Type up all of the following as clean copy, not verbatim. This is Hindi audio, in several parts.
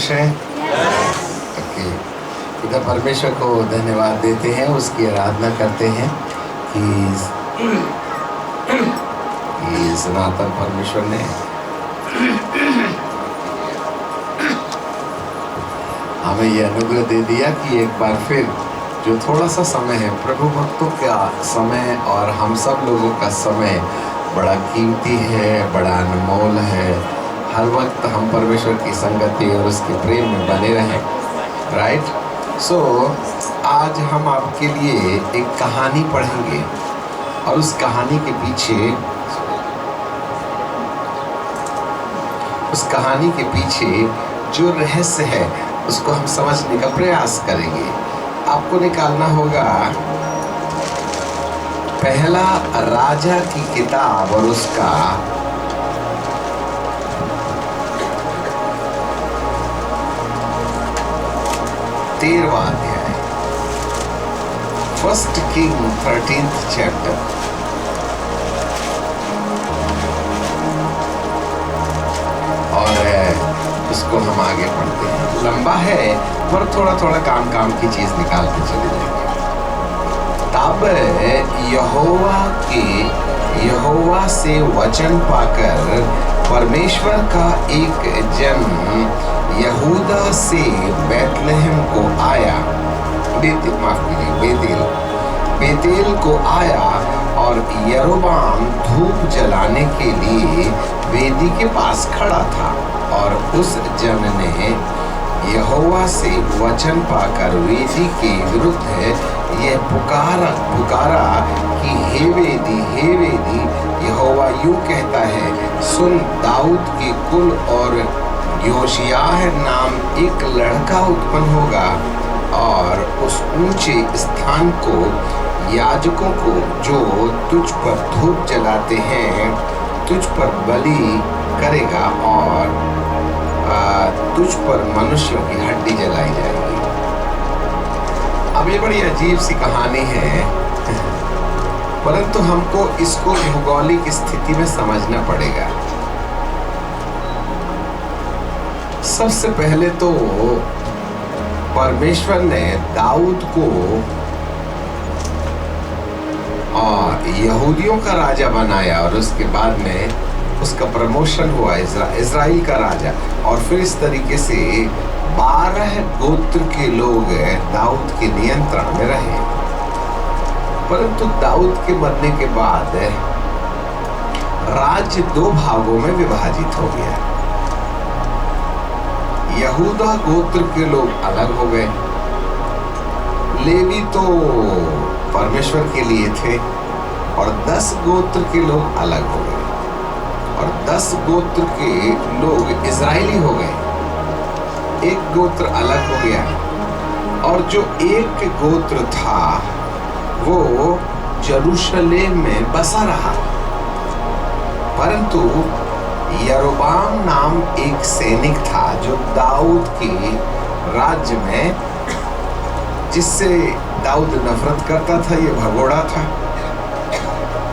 खुश हैं? ओके, पिता परमेश्वर को धन्यवाद देते हैं, उसकी आराधना करते हैं कि सनातन परमेश्वर ने हमें यह अनुग्रह दे दिया कि एक बार फिर जो थोड़ा सा समय है, प्रभु भक्तों का समय और हम सब लोगों का समय बड़ा कीमती है, बड़ा अनमोल है। हर वक्त हम परमेश्वर की संगति और उसके प्रेम में बने रहें, राइट? सो आज हम आपके लिए एक कहानी पढ़ेंगे और उस कहानी के पीछे जो रहस्य है उसको हम समझने का प्रयास करेंगे। आपको निकालना होगा पहला राजा की किताब और उसका 13वां अध्याय, फर्स्ट किंग 13th चैप्टर। और इसको हम आगे पढ़ते हैं, लंबा है पर थोड़ा थोड़ा काम की चीज निकालते चले जाएंगे। तब यहोवा से वचन पाकर परमेश्वर का एक जन यहूदा से बैतलहम को आया, बेतेल को आया और यरोबाम धूप जलाने के लिए वेदी के पास खड़ा था। और उस जन ने यहोवा से वचन पाकर वेदी के विरुद्ध यह पुकारा कि हे वेदी, यहोवा यूं कहता है, सुन, दाऊद के कुल और योशियाह नाम एक लड़का उत्पन्न होगा और उस ऊंचे स्थान को याजकों को जो तुझ पर धूप जलाते हैं तुझ पर बलि करेगा और तुझ पर मनुष्यों की हड्डी जलाई जाएगी। अब ये बड़ी अजीब सी कहानी है, परंतु हमको इसको भौगोलिक स्थिति में समझना पड़ेगा। सबसे पहले तो परमेश्वर ने दाऊद को यहूदियों का राजा बनाया और उसके बाद में उसका प्रमोशन हुआ इज़राइल का राजा। और फिर इस तरीके से 12 गोत्र के लोग दाऊद के नियंत्रण में रहे। परंतु दाऊद के मरने के बाद राज्य 2 भागों में विभाजित हो गया। यहूदा गोत्र के लोग अलग हो गए, लेवी तो परमेश्वर के लिए थे, और 10 गोत्र के लोग अलग हो गए और 10 गोत्र के लोग इजरायली हो गए। एक गोत्र अलग हो गया और जो एक गोत्र था वो यरूशलेम में बसा रहा। परंतु यरोबाम नाम एक सैनिक था जो दाऊद के राज्य में, जिससे दाऊद नफरत करता था, ये भगोड़ा था।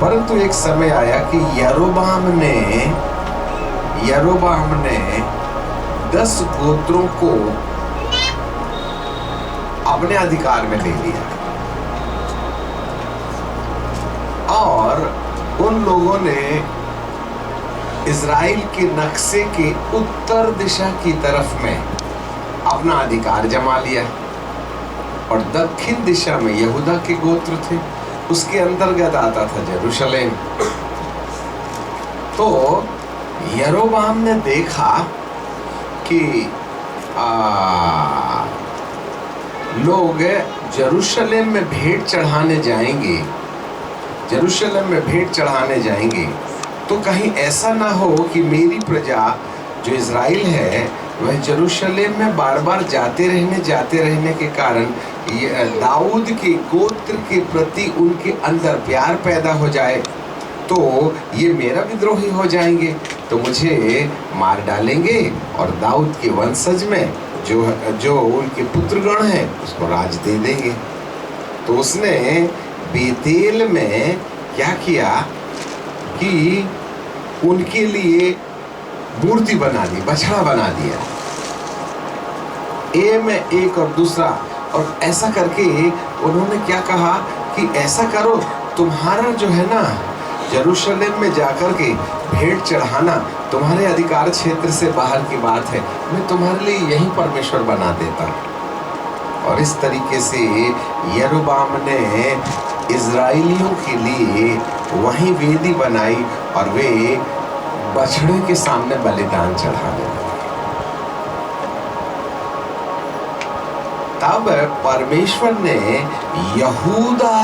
परंतु एक समय आया कि यरोबाम ने 10 गोत्रों को अपने अधिकार में ले लिया और उन लोगों ने इज़राइल के नक्शे के उत्तर दिशा की तरफ में अपना अधिकार जमा लिया और दक्षिण दिशा में यहूदा के गोत्र थे, उसके अंतर्गत आता था यरूशलेम। तो यरोबाम ने देखा कि लोग यरूशलेम में भेंट चढ़ाने जाएंगे, तो कहीं ऐसा ना हो कि मेरी प्रजा जो इज़राइल है वह यरूशलेम में बार बार जाते रहने के कारण दाऊद के गोत्र के प्रति उनके अंदर प्यार पैदा हो जाए, तो ये मेरा विद्रोही हो जाएंगे, तो मुझे मार डालेंगे और दाऊद के वंशज में जो उनके पुत्रगण हैं उसको राज दे देंगे। तो उसने बेतेल में क्या किया कि उनके लिए मूर्ति बना दी, बछड़ा बना दिया ए में एक और दूसरा, और ऐसा करके उन्होंने क्या कहा कि ऐसा करो, तुम्हारा जो है ना यरूशलेम में जाकर के भेंट चढ़ाना तुम्हारे अधिकार क्षेत्र से बाहर की बात है, मैं तुम्हारे लिए यही परमेश्वर बना देता। और इस तरीके से यरोबाम ने इजराइलियों के लिए वही वेदी बनाई और वे बछड़े के सामने बलिदान चढ़ाने लगे। तब परमेश्वर ने यहूदा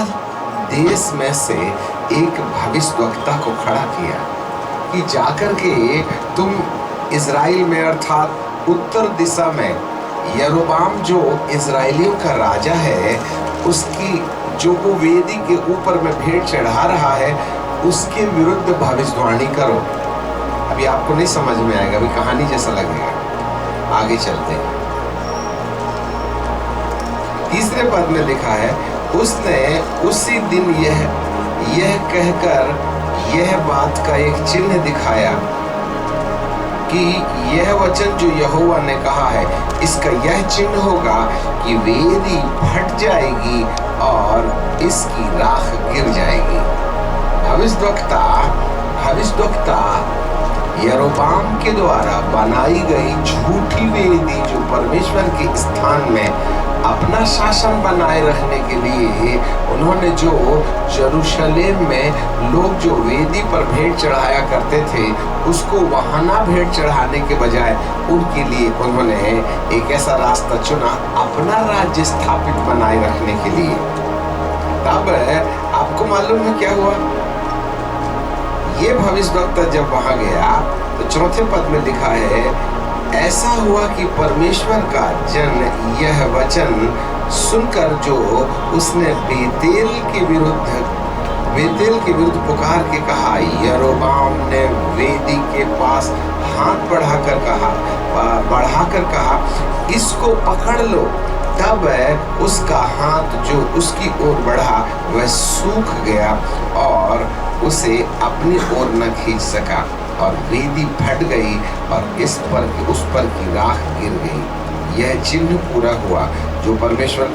देश में से एक भविष्यवक्ता को खड़ा किया कि जाकर के तुम इजराइल में अर्थात उत्तर दिशा में यरोबाम जो इजराइलियों का राजा है, उसकी जो वो वेदी के ऊपर में भेंट चढ़ा रहा है, उसके विरुद्ध भविष्यवाणी करो। अभी आपको नहीं समझ में आएगा, अभी कहानी जैसा लगेगा, आगे चलते हैं। तीसरे पद में लिखा है, उसने उसी दिन यह कहकर यह बात का एक चिन्ह दिखाया कि यह वचन जो यहोवा ने कहा है, इसका यह चिन्ह होगा कि वेदी फट जाएगी और इसकी राख गिर जाएगी। भविष्यवक्ता यरोबाम के द्वारा बनाई गई झूठी वेदी जो परमेश्वर के स्थान में अपना शासन बनाए रखने के लिए उन्होंने जो यरूशलेम में लोग जो वेदी पर भेंट चढ़ाया करते थे, उसको वहां ना भेंट चढ़ाने के बजाय उनके लिए उन्होंने एक ऐसा रास्ता चुना अपना राज्य स्थापित बनाए रखने के लिए। तब आपको मालूम है क्या हुआ? ये भविष्यवक्ता जब वहां गया तो चौथे पद में लिखा है, ऐसा हुआ कि परमेश्वर का जन यह वचन सुनकर जो उसने बेतेल के विरुद्ध पुकार के कहा, यरोबाम ने वेदी के पास हाथ बढ़ाकर कहा इसको पकड़ लो। तब उसका हाथ जो उसकी ओर बढ़ा वह सूख गया और उसे अपनी ओर न खींच सका और वेदी फट गई और उस पर की राख गिर गई। यह चिन्ह पूरा हुआ जो परमेश्वर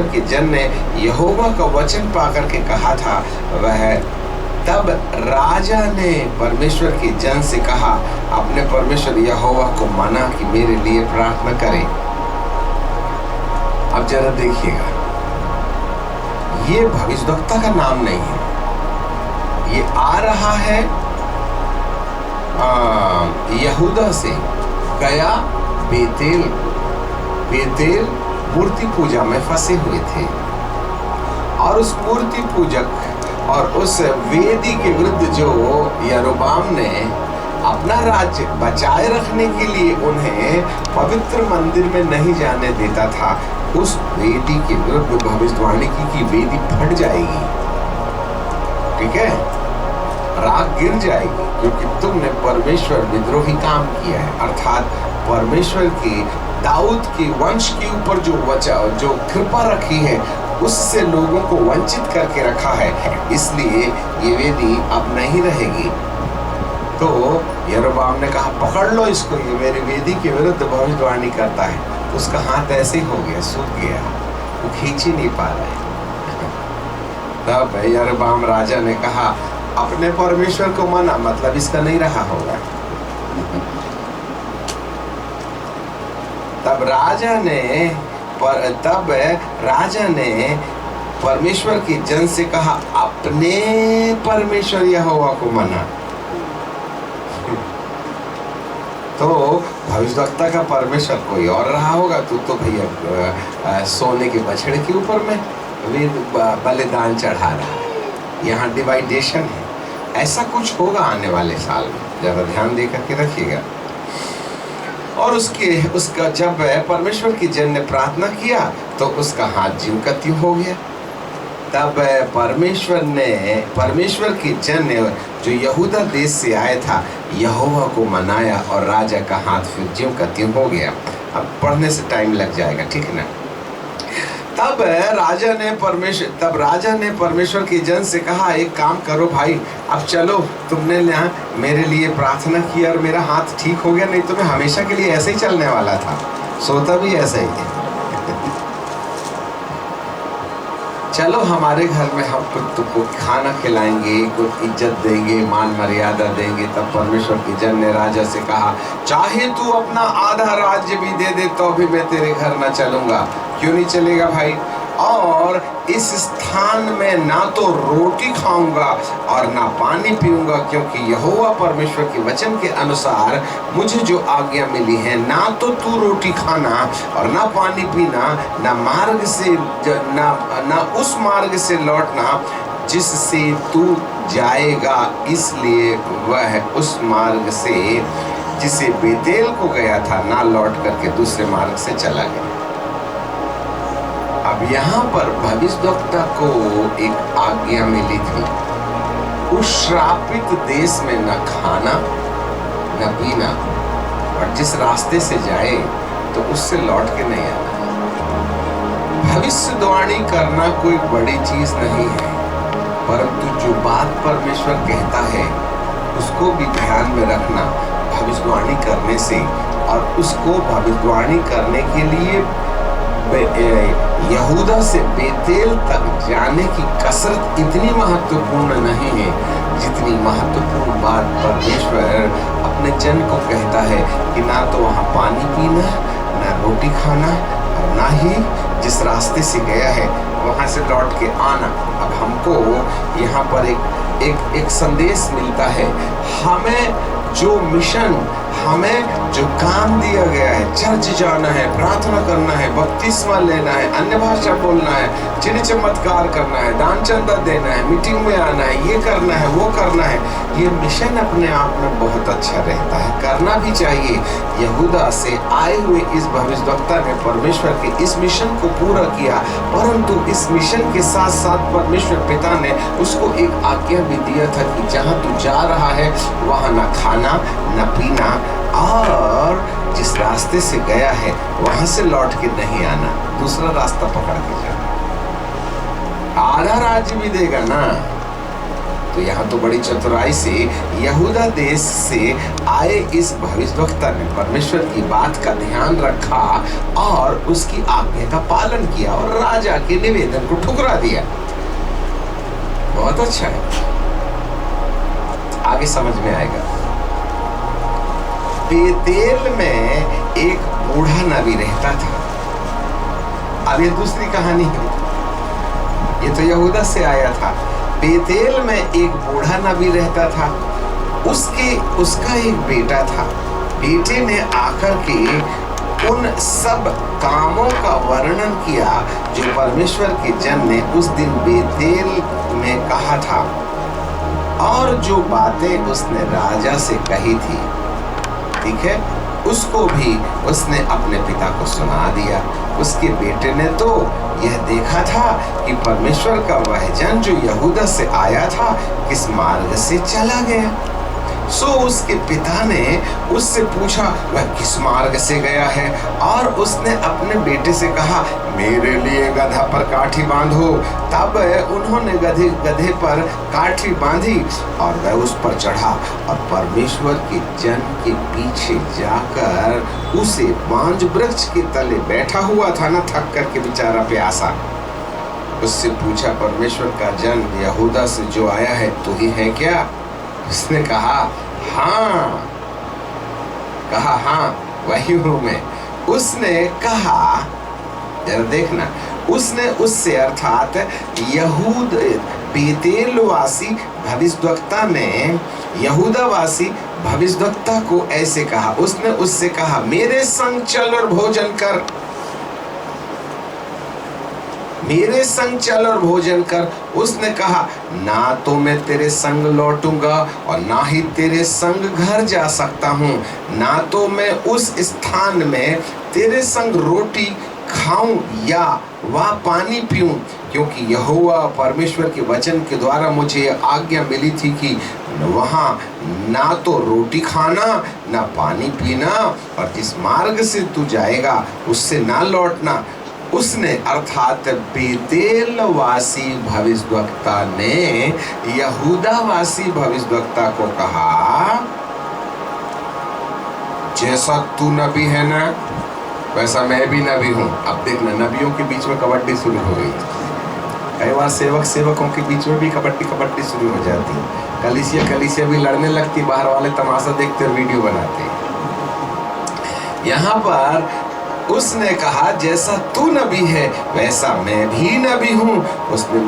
के जन ने यहोवा का वचन पाकर के कहा था वह। तब राजा ने परमेश्वर के जन से कहा, अपने परमेश्वर यहोवा को माना कि मेरे लिए प्रार्थना करें। अब जरा देखिएगा, ये भविष्यवक्ता का नाम नहीं है, ये आ रहा है यहूदा से, गया बेतेल मूर्ति पूजा में फंसे हुए थे और उस मूर्ति पूजक और उस वेदी के विरुद्ध जो यरोबाम ने अपना राज्य बचाए रखने के लिए उन्हें पवित्र मंदिर में नहीं जाने देता था, उस वेदी के विरुद्ध भविष्यवाणी की कि वेदी फट जाएगी, ठीक है, राख गिर जाएगी, क्योंकि तुमने परमेश्वर विद्रोही काम किया है। अर्थात परमेश्वर की दाऊद के वंश के ऊपर जो कृपा रखी है उससे लोगों को वंचित करके रखा है, इसलिए ये वेदी अब नहीं रहेगी। तो यरोबाम ने कहा, पकड़ लो इसको, ये मेरी वेदी के विरुद्ध भविष्यवाणी करता है। उसका हाथ ऐसे ही हो गया, सूख गया, वो खींच ही नहीं पा रहे। तब यरोबाम राजा ने कहा, अपने परमेश्वर को माना, मतलब इसका नहीं रहा होगा। तब राजा ने परमेश्वर के जन से कहा, अपने परमेश्वर यहोवा को माना। तो भविष्यवक्ता का परमेश्वर कोई और रहा होगा, तू तो भैया सोने के बछड़े के ऊपर में बलिदान चढ़ा रहा है। यहाँ डिवाइडेशन है, ऐसा कुछ होगा आने वाले साल में, जरा ध्यान दे करके रखिएगा। और उसका जब परमेश्वर के जन ने प्रार्थना किया तो उसका हाथ ज्यों का त्यों हो गया। तब परमेश्वर के जन ने जो यहूदा देश से आया था यहोवा को मनाया और राजा का हाथ फिर ज्यों का त्यों हो गया। अब पढ़ने से टाइम लग जाएगा, ठीक है ना। तब राजा ने परमेश्वर के जन से कहा, एक काम करो भाई, अब चलो, तुमने मेरे लिए प्रार्थना की और मेरा हाथ ठीक हो गया, नहीं तो मैं हमेशा के लिए ऐसे ही चलने वाला था। सोता भी ऐसा ही है। चलो हमारे घर में हम तुमको खाना खिलाएंगे, कुछ इज्जत देंगे, मान मर्यादा देंगे। तब परमेश्वर के जन ने राजा से कहा, चाहे तू अपना आधा राज्य भी दे दे तो भी मैं तेरे घर न चलूंगा। क्यों नहीं चलेगा भाई? और इस स्थान में ना तो रोटी खाऊंगा और ना पानी पीऊंगा, क्योंकि यहोवा परमेश्वर के वचन के अनुसार मुझे जो आज्ञा मिली है, ना तो तू रोटी खाना और ना पानी पीना, ना मार्ग से ना उस मार्ग से लौटना जिससे तू जाएगा। इसलिए वह उस मार्ग से जिसे बेतेल को गया था ना लौट करके दूसरे मार्ग से चला गया। अब यहाँ पर भविष्यद्वक्ता को एक आज्ञा मिली थी, उस श्रापित देश में न खाना न पीना, और जिस रास्ते से जाए तो उससे लौट के नहीं आना। भविष्यवाणी करना कोई बड़ी चीज नहीं है, परंतु जो बात परमेश्वर कहता है उसको भी ध्यान में रखना भविष्यवाणी करने से। और उसको भविष्यवाणी करने के लिए यहूदा से बेतेल तक जाने की कसरत इतनी महत्वपूर्ण नहीं है जितनी महत्वपूर्ण बात परमेश्वर अपने जन को कहता है कि ना तो वहाँ पानी पीना, ना रोटी खाना, और ना ही जिस रास्ते से गया है वहाँ से लौट के आना। अब हमको यहाँ पर एक संदेश मिलता है, हमें जो मिशन, हमें जो काम दिया गया है, चर्च जाना है, प्रार्थना करना है, बपतिस्मा लेना है, अन्य भाषा बोलना है, चिन्ह चमत्कार करना है, दान चंदा देना है, मीटिंग में आना है, ये करना है, वो करना है, ये मिशन अपने आप में बहुत अच्छा रहता है, करना भी चाहिए। यहूदा से आए हुए इस भविष्यद्वक्ता ने परमेश्वर के इस मिशन को पूरा किया, परंतु इस मिशन के साथ साथ परमेश्वर पिता ने उसको एक आज्ञा भी दिया था कि जहाँ तू जा रहा है वहाँ ना खाना न पीना, और जिस रास्ते से गया है वहां से लौट के नहीं आना, दूसरा रास्ता पकड़ के जाना। आधा राज्य भी देगा ना। तो यहाँ तो बड़ी चतुराई से यहूदा देश से आए इस भविष्यद्वक्ता ने परमेश्वर की बात का ध्यान रखा और उसकी आज्ञा का पालन किया और राजा के निवेदन को ठुकरा दिया। बहुत अच्छा है, आगे समझ में आएगा। बेतेल में एक बूढ़ा नबी रहता था। अब ये दूसरी कहानी है, ये तो यहूदा से आया था। बेतेल में एक बूढ़ा नबी रहता था, उसका एक बेटा था। बेटे ने आकर के उन सब कामों का वर्णन किया जो परमेश्वर के जन ने उस दिन बेतेल में कहा था, और जो बातें उसने राजा से कही थी, ठीक है, उसको भी उसने अपने पिता को सुना दिया। उसके बेटे ने तो यह देखा था कि परमेश्वर का वह जन जो यहूदा से आया था किस मार्ग से चला गया। सो उसके पिता ने उससे पूछा वह किस मार्ग से गया है, और उसने अपने बेटे से कहा मेरे लिए गधा पर काठी बांधो। तब उन्होंने गधे पर काठी बांधी और वह उस पर चढ़ा और परमेश्वर के जन के पीछे जाकर उसे बांज वृक्ष के तले बैठा हुआ था ना, थक करके बेचारा प्यासा। उससे पूछा परमेश्वर का जन यहूदा से जो आया है तू ही है क्या? उसने कहा हाँ वही हूं मैं। उसने कहा, जरा देखना, उसने उससे अर्थात यहूद बेतेलवासी भविष्यद्वक्ता ने यहूदावासी भविष्यद्वक्ता को ऐसे कहा। उसने उससे कहा मेरे संग चल और भोजन कर, मेरे संग चल और भोजन कर। उसने कहा ना तो मैं तेरे संग लौटूंगा और ना ही तेरे संग घर जा सकता हूँ, ना तो मैं उस स्थान में तेरे संग रोटी खाऊं या वह पानी पीऊं, क्योंकि यहोवा परमेश्वर के वचन के द्वारा मुझे आज्ञा मिली थी कि वहाँ ना तो रोटी खाना ना पानी पीना, और जिस मार्ग से तू जाएगा उससे ना लौटना। उसने अर्थात बेतेलवासी भविष्यद्वक्ता ने यहूदावासी भविष्यद्वक्ता को कहा जैसा तू नबी है ना वैसा मैं भी नबी हूँ। अब देखना, नबियों के बीच में कबड्डी शुरू हो गई। कई बार सेवकों के बीच में भी कबड्डी शुरू हो जाती है। कलीसिया भी लड़ने लगती, बाहर वाले तमाशा देखते और वीडियो बनाते। यहाँ पर उसने कहा जैसा तू नबी है वैसा मैं भी नबी हूँ। उसने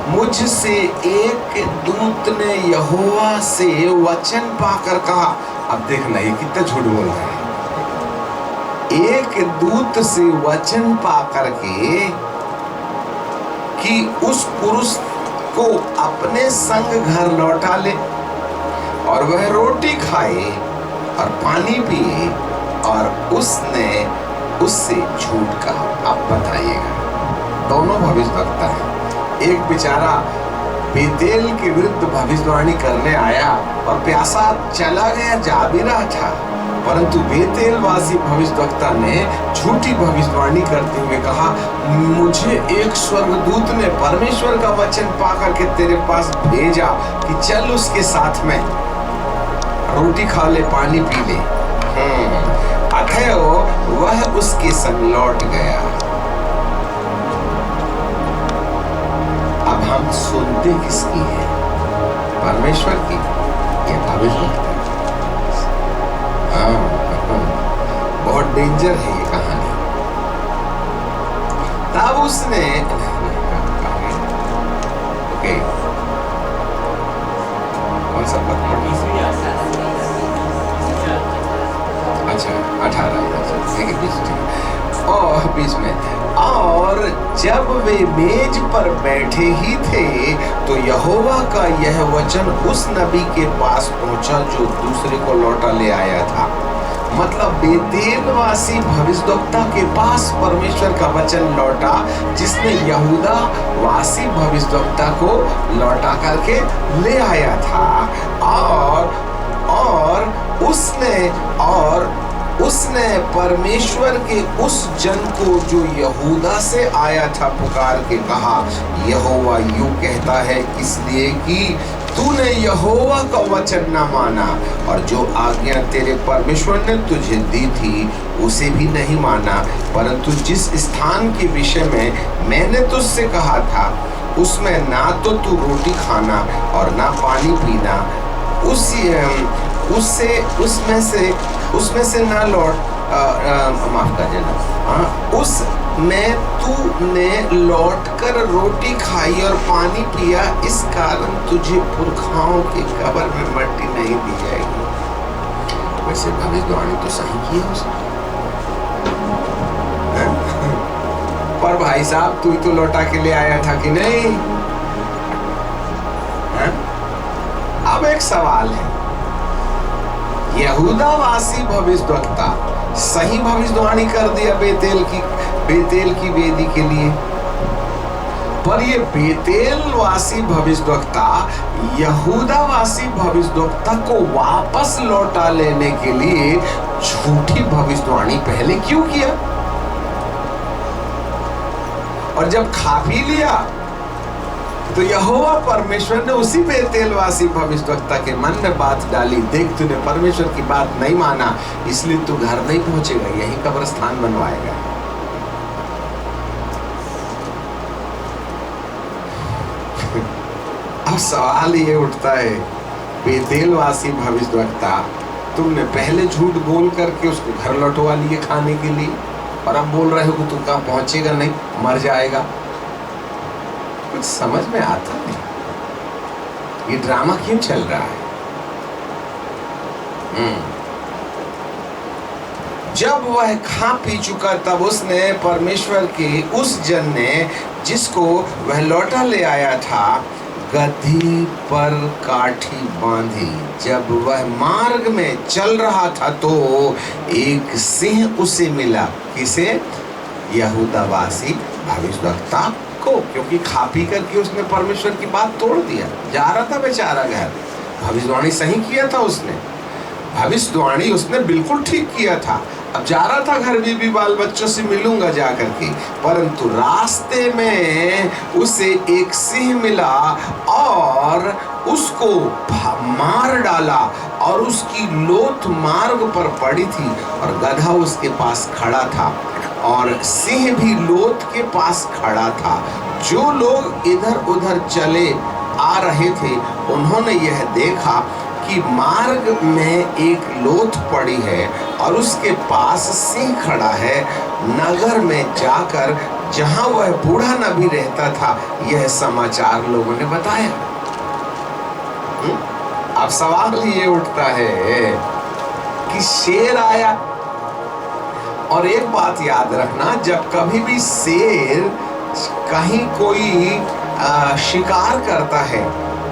मुझसे एक दूत ने यहोवा से वचन पाकर कहा। अब देखना ये कितना झूठ बोल रहा है। एक दूत से वचन पाकर के कि उस पुरुष को अपने संग घर लौटा ले और वह रोटी खाए और पानी पिए, और उसने उससे झूठ कहा। अब बताइएगा, दोनों भविष्यवक्ता हैं। एक बेचारा बेतेल के विरुद्ध भविष्यवाणी करने आया और प्यासा चला गया, जा भी रहा था, परंतु बेतेल वासी भविष्यवक्ता ने झूठी भविष्यवाणी करते हुए कहा, मुझे एक स्वर्गदूत ने परमेश्वर का वचन पाकर के तेरे पास भेजा कि चल उसके साथ में रोटी खा ले, पानी पी ले। अतः वह उसके संग लौट गया। अब हम सुनते किसकी है, परमेश्वर की या भविष्यवक्ता? बहुत डेंजर है ये कहानी। तब उसने कौन सा पद? अच्छा 18 और बीच में। और जब वे मेज पर बैठे ही थे तो यहोवा का यह वचन उस नबी के पास पहुंचा जो दूसरे को लौटा ले आया था। मतलब बेतेल वासी भविष्यवक्ता के पास परमेश्वर का वचन लौटा, जिसने यहूदा वासी भविष्यवक्ता को लौटा करके ले आया था। और उसने परमेश्वर के उस जन को जो यहूदा से आया था पुकार के कहा, यहोवा यूं कहता है, इसलिए कि तूने यहोवा का वचन न माना और जो आज्ञा तेरे परमेश्वर ने तुझे दी थी उसे भी नहीं माना, परंतु जिस स्थान के विषय में मैंने तुझसे कहा था उसमें ना तो तू रोटी खाना और ना पानी पीना, उसमें से ना लौट माफ कर देना, उसमें तूने लौटकर रोटी खाई और पानी पिया, इस कारण तुझे पुरखाओं के कब्र में मट्टी नहीं दी जाएगी। वैसे भविष्यवाणी तो सही की है उसने, पर भाई साहब तू तो लौटा के ले आया था कि नहीं? अब एक सवाल है, यहूदावासी भविष्यवक्ता सही भविष्यवाणी कर दिया बेतेल की वेदी के लिए, पर ये बेतेल वासी भविष्यवक्ता यहूदावासी भविष्यवक्ता को वापस लौटा लेने के लिए झूठी भविष्यवाणी पहले क्यों किया? और जब खा पी लिया तो यहोवा परमेश्वर ने उसी बेतेल वासी भविष्यवक्ता के मन में बात डाली, देख तूने परमेश्वर की बात नहीं माना, इसलिए तू घर नहीं पहुंचेगा, यही कब्रिस्तान बनवाएगा। अब सवाल ये उठता है, बेतेल वासी भविष्यवक्ता तुमने पहले झूठ बोल करके उसको घर लौटवा लिए खाने के लिए, और अब बोल रहे हो कि तू कहाँ पहुंचेगा नहीं, मर जाएगा। कुछ समझ में आता नहीं, ये ड्रामा क्यों चल रहा है? जब वह खा पी चुका तब उसने परमेश्वर के उस जन ने जिसको वह लौटा ले आया था गदही पर काठी बांधी। जब वह मार्ग में चल रहा था तो एक सिंह उसे मिला। किसे? यहूदावासी भविष्यवक्ता को, क्योंकि खा पी करके उसने परमेश्वर की बात तोड़ दिया। जा रहा था बेचारा घर, भविष्यवाणी सही किया था उसने, भविष्यवाणी उसने बिल्कुल ठीक किया था। अब जा रहा था घर, बीबी बाल बच्चों से मिलूंगा जा करके, परंतु रास्ते में उसे एक सिंह मिला और उसको मार डाला और उसकी लोथ मार्ग पर पड़ी थी और गधा उसके पास खड़ा था और सिंह भी लोथ के पास खड़ा था। जो लोग इधर उधर चले आ रहे थे उन्होंने यह देखा कि मार्ग में एक लोथ पड़ी है और उसके पास सिंह खड़ा है। नगर में जाकर जहां वह बूढ़ा नबी रहता था यह समाचार लोगों ने बताया। अब सवाल ये उठता है कि शेर आया, और एक बात याद रखना, जब कभी भी शेर कहीं कोई शिकार करता है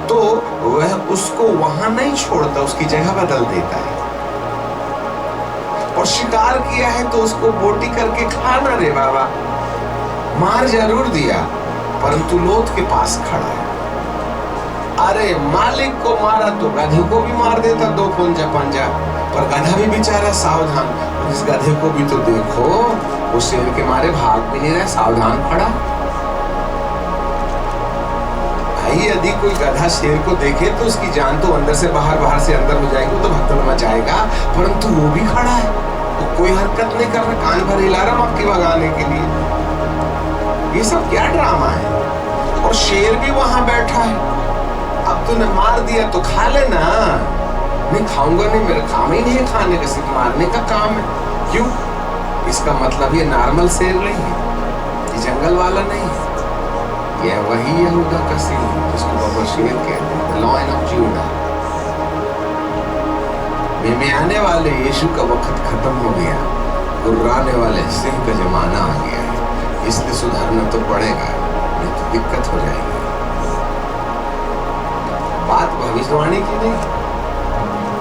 तो वह उसको वहां नहीं छोड़ता, उसकी जगह बदल देता है। और शिकार किया है तो उसको बोटी करके खाना रे बाबा, मार जरूर दिया परंतु लोथ के पास खड़ा है। अरे मालिक को मारा तो गधे को भी मार देता, दो पंजा, पर गधा भी बेचारा सावधान। इस गधे को भी तो देखो, वो शेर के मारे भाग भी नहीं रहा, सावधान खड़ा। यदि कोई गधा शेर को देखे तो उसकी जान तो अंदर से बाहर, बाहर से अंदर हो जाएगी, तो भगदड़ मचाएगा, परंतु वो भी खड़ा है, तो कोई हरकत नहीं कर रहा, कान भर हिला रहा मक्खी भगाने के लिए। ये सब क्या ड्रामा है? और शेर भी वहां बैठा है। अब तूने मार दिया तो खा लेना। नहीं खाऊंगा नहीं, मेरा काम ही नहीं है खाने का, सिर्फ मारने का काम है। क्यों? इसका मतलब ये नॉर्मल शेर नहीं है, ये जंगल वाला नहीं है, यह वही यहूदा का सिंह जिसको बाबा शेर कहते हैं, लायन ऑफ जूडा। में आने वाले यीशु का वक्त खत्म हो गया, गुर्राने वाले सिंह का जमाना आ गया है, इसलिए सुधारना तो पड़ेगा, नहीं तो दिक्कत हो जाएगी। बात भविष्यवाणी की नहीं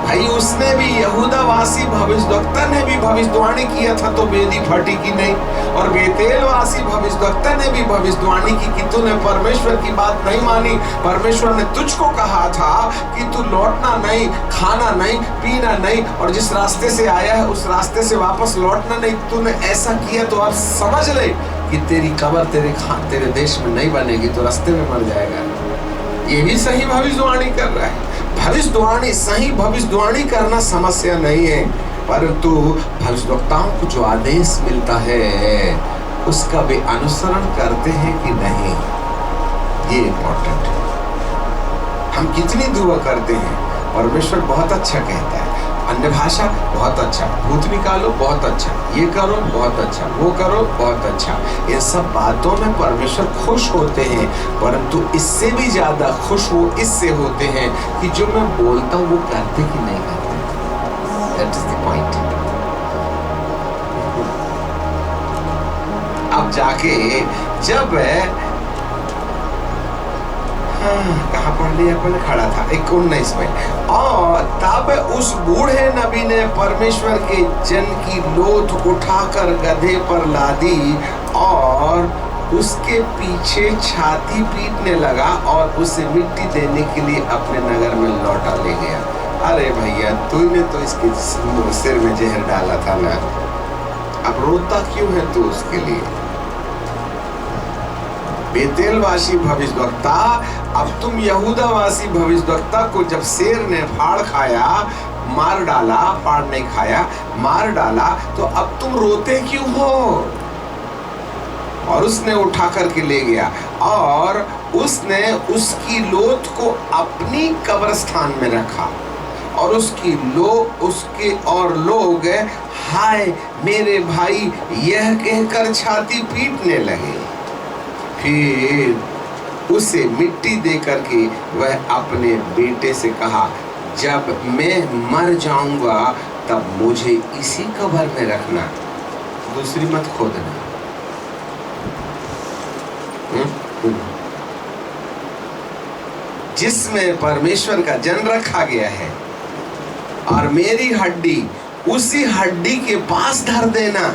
भाई, उसने भी, यहूदावासी भविष्यवक्ता ने भी भविष्यवाणी किया था तो वेदी फटी की नहीं, और बेतेलवासी भविष्यवक्ता ने भी भविष्यवाणी की कि तूने परमेश्वर की बात नहीं मानी। परमेश्वर ने तुझको कहा था कि तू लौटना नहीं, खाना नहीं, पीना नहीं, और जिस रास्ते से आया है उस रास्ते से वापस लौटना नहीं। तूने ऐसा किया तो अब समझ ले कि तेरी कब्र तेरे देश में नहीं बनेगी, तो रास्ते में मर जाएगा। ये भी सही भविष्यवाणी कर रहा है। भविष्यवाणी, सही भविष्यवाणी करना समस्या नहीं है, परंतु भविष्यवक्ताओं को जो आदेश मिलता है उसका वे अनुसरण करते हैं कि नहीं, ये इम्पोर्टेंट है। हम कितनी दुआ करते हैं, परमेश्वर बहुत अच्छा कहता है, अन्य भाषा बहुत अच्छा, भूत निकालो बहुत अच्छा, ये करो बहुत अच्छा, वो करो बहुत अच्छा। इन सब बातों में परमेश्वर खुश होते हैं, परंतु इससे भी ज्यादा खुश वो इससे होते हैं कि जो मैं बोलता हूँ वो करते कि नहीं करते। That is the point. अब जाके जब कहाँ पढ़ लिया अपन, खड़ा था 19 में, और तब उस बूढ़े नबी ने परमेश्वर के जन की लोथ उठाकर गधे पर लादी और उसके पीछे छाती पीटने लगा और उसे मिट्टी देने के लिए अपने नगर में लौटा ले गया। अरे भैया, तूने तो इसके सिर में जहर डाला था ना, अब रोता क्यों है तू उसके लिए? बेतेलवासी भविष्यवक्ता, अब तुम यहूदावासी भविष्यवक्ता को जब शेर ने फाड़ खाया, मार डाला, फाड़ नहीं खाया, मार डाला, तो अब तुम रोते क्यों हो? और उसने उठा करके ले गया और उसने उसकी लोथ को अपनी कब्रिस्तान में रखा और उसके और लोग हाय मेरे भाई यह कहकर छाती पीटने लगे। फिर उसे मिट्टी दे करके वह अपने बेटे से कहा, जब मैं मर जाऊंगा तब मुझे इसी कब्र में रखना, दूसरी मत खोदना। जिसमें परमेश्वर का जन रखा गया है, और मेरी हड्डी उसी हड्डी के पास धर देना,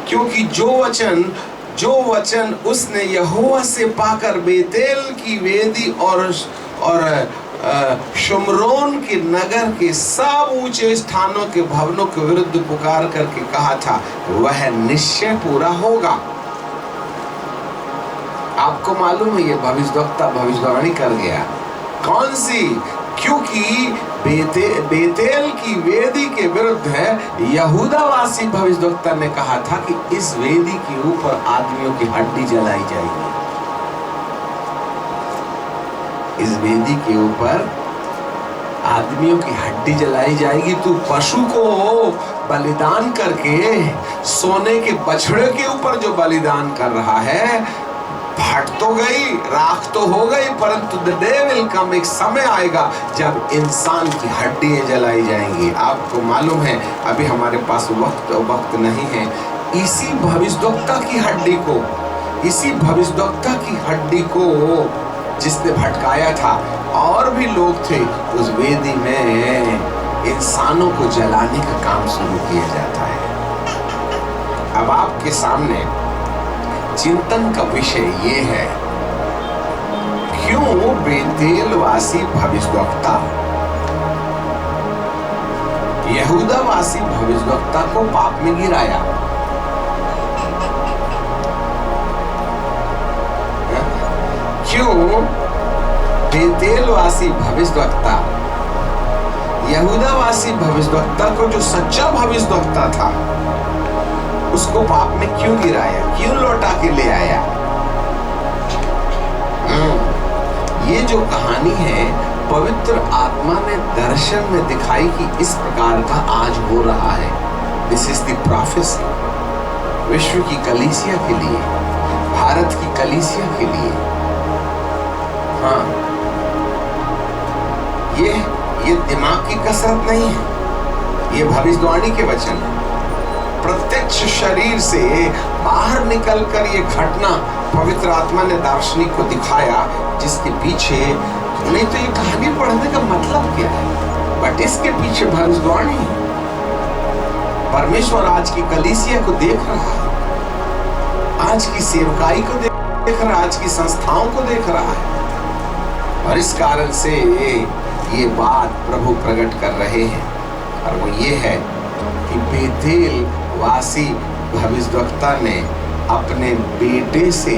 क्योंकि जो वचन उसने यहोवा से पाकर बेतेल की वेदी और शुमरोन के नगर के सब ऊंचे स्थानों के भवनों के विरुद्ध पुकार करके कहा था, वह निश्चय पूरा होगा। आपको मालूम है ये भविष्यवक्ता भविष्यवाणी कर गया। कौन सी? क्योंकि बेतेल की वेदी के विरुद्ध है यहूदावासी भविष्यद्वक्ता ने कहा था कि इस वेदी के ऊपर आदमियों की हड्डी जलाई जाएगी। इस वेदी के ऊपर आदमियों की हड्डी जलाई जाएगी। तू पशु को बलिदान करके सोने के बछड़े के ऊपर जो बलिदान कर रहा है, फट तो गई, राख तो हो गई, परंतु द डे विल कम, एक समय आएगा जब इंसान की हड्डियां जलाई जाएंगी। आपको मालूम है, अभी हमारे पास वक्त नहीं है। इसी भविष्यद्वक्ता की हड्डी को, इसी भविष्यद्वक्ता की हड्डी को जिसने भटकाया था, और भी लोग थे, उस वेदी में इंसानों को जलाने का काम शुरू किया जाता है। अब आपके सामने चिंतन का विषय ये है, क्यों बेतेलवासी भविष्यद्वक्ता यहूदावासी भविष्यद्वक्ता को पाप में गिराया? क्यों बेतेलवासी भविष्यद्वक्ता यहूदावासी भविष्यद्वक्ता को, जो सच्चा भविष्यद्वक्ता था, उसको पाप में क्यों गिराया, क्यों लौटा के ले आया? ये जो कहानी है, पवित्र आत्मा ने दर्शन में दिखाई कि इस प्रकार का आज हो रहा है। दिस इज द प्रोफेसी, विश्व की कलीसिया के लिए, भारत की कलीसिया के लिए। हाँ, ये दिमाग की कसरत नहीं है, ये भविष्यवाणी के वचन है। प्रत्यक्ष शरीर से बाहर निकलकर ये घटना पवित्र आत्मा ने दार्शनिक को दिखाया, जिसके पीछे, नहीं तो ये कहानी पढ़ने का मतलब क्या है, बट इसके पीछे भविष्यवाणी है। परमेश्वर आज की कलीसिया को देख रहा है, आज की सेवकाई को देख रहा है, आज की संस्थाओं को देख रहा है, और इस कारण से ये बात प्रभु प्रकट कर रहे हैं। और वो ये है कि बेतेल वासी भविष्यद्वक्ता ने अपने बेटे से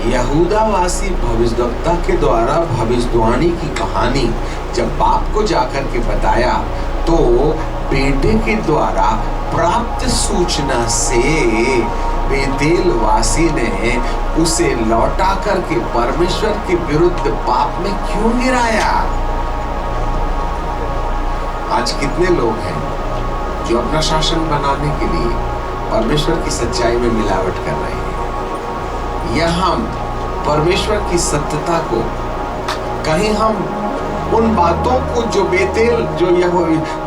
यहूदावासी भविष्यद्वक्ता के द्वारा भविष्यवाणी की कहानी जब बाप को जाकर के बताया, तो बेटे के द्वारा प्राप्त सूचना से बेतेल वासी ने उसे लौटा करके परमेश्वर के विरुद्ध पाप में क्यों गिराया? आज कितने लोग हैं जो अपना शासन बनाने के लिए परमेश्वर की सच्चाई में मिलावट कर रहे हैं, या हम परमेश्वर की सत्यता को, कहीं हम उन बातों को जो बेतेल, जो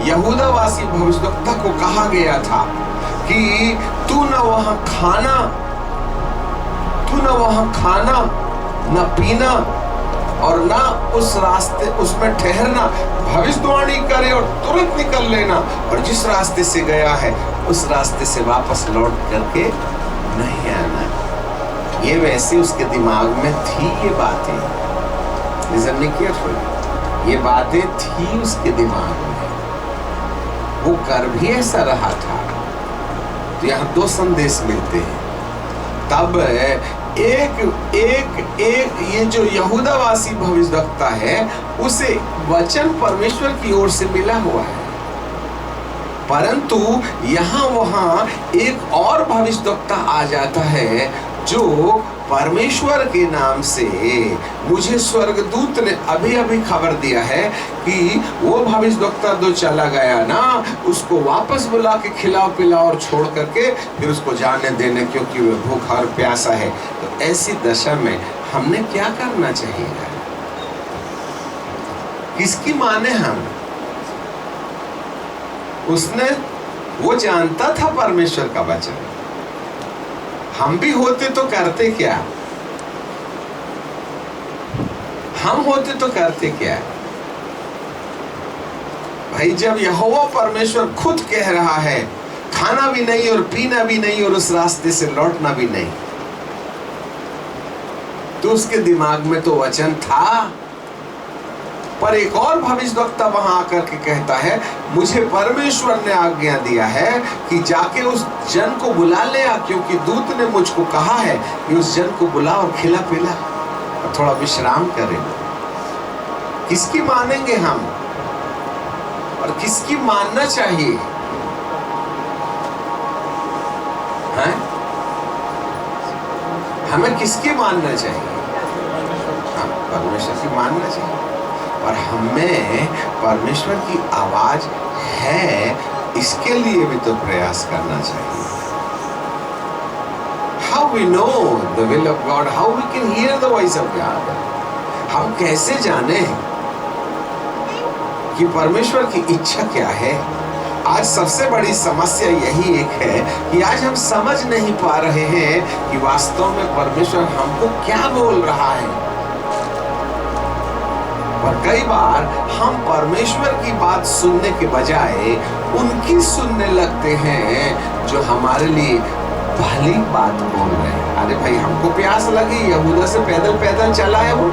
यहूदावासी भविष्यद्वक्ता को कहा गया था कि तू न वहां खाना न पीना और ना उस रास्ते, उसमें ठहरना, भविष्यवाणी करे और तुरंत निकल लेना, और जिस रास्ते से गया है उस रास्ते से वापस लौट करके नहीं आना। ये वैसे उसके दिमाग में थी ये बातें, ये बातें थी उसके दिमाग में, वो कर भी ऐसा रहा था। तो यहाँ दो संदेश मिलते हैं। तब एक ये जो यहूदावासी भविष्यद्वक्ता है, उसे वचन परमेश्वर की ओर से मिला हुआ है, परंतु यहाँ वहाँ एक और भविष्यद्वक्ता आ जाता है जो परमेश्वर के नाम से, मुझे स्वर्गदूत ने अभी अभी खबर दिया है कि वो भविष्यद्वक्ता जो चला गया ना, उसको वापस बुला के खिलाओ पिलाओ और छोड़ करके फिर उसको जाने देने, क्योंकि वो भूखा और प्यासा है। तो ऐसी दशा में हमने क्या करना चाहिए? किसकी माने हम? उसने, वो जानता था परमेश्वर का वचन, हम भी होते तो करते क्या? हम होते तो करते क्या? भाई, जब यहोवा परमेश्वर खुद कह रहा है खाना भी नहीं और पीना भी नहीं और उस रास्ते से लौटना भी नहीं, तो उसके दिमाग में तो वचन था। पर एक और भविष्यद्वक्ता वहां आकर के कहता है, मुझे परमेश्वर ने आज्ञा दिया है कि जाके उस जन को बुला ले, क्योंकि दूत ने मुझको कहा है कि उस जन को बुला और खिला पिला और थोड़ा विश्राम करें। किसकी मानेंगे हम? और किसकी मानना चाहिए? हैं? हमें किसकी मानना चाहिए? हाँ, परमेश्वर की मानना चाहिए। और हमें परमेश्वर की आवाज है इसके लिए भी तो प्रयास करना चाहिए। How we know the will of God? How we can hear the voice of God? हम कैसे जाने कि परमेश्वर की इच्छा क्या है? आज सबसे बड़ी समस्या यही एक है कि आज हम समझ नहीं पा रहे हैं कि वास्तव में परमेश्वर हमको क्या बोल रहा है। और कई बार हम परमेश्वर की बात सुनने के बजाय उनकी सुनने लगते हैं जो हमारे लिए भली बात बोल रहे हैं। अरे भाई, हमको प्यास लगी, यहूदा से पैदल पैदल चला है, वो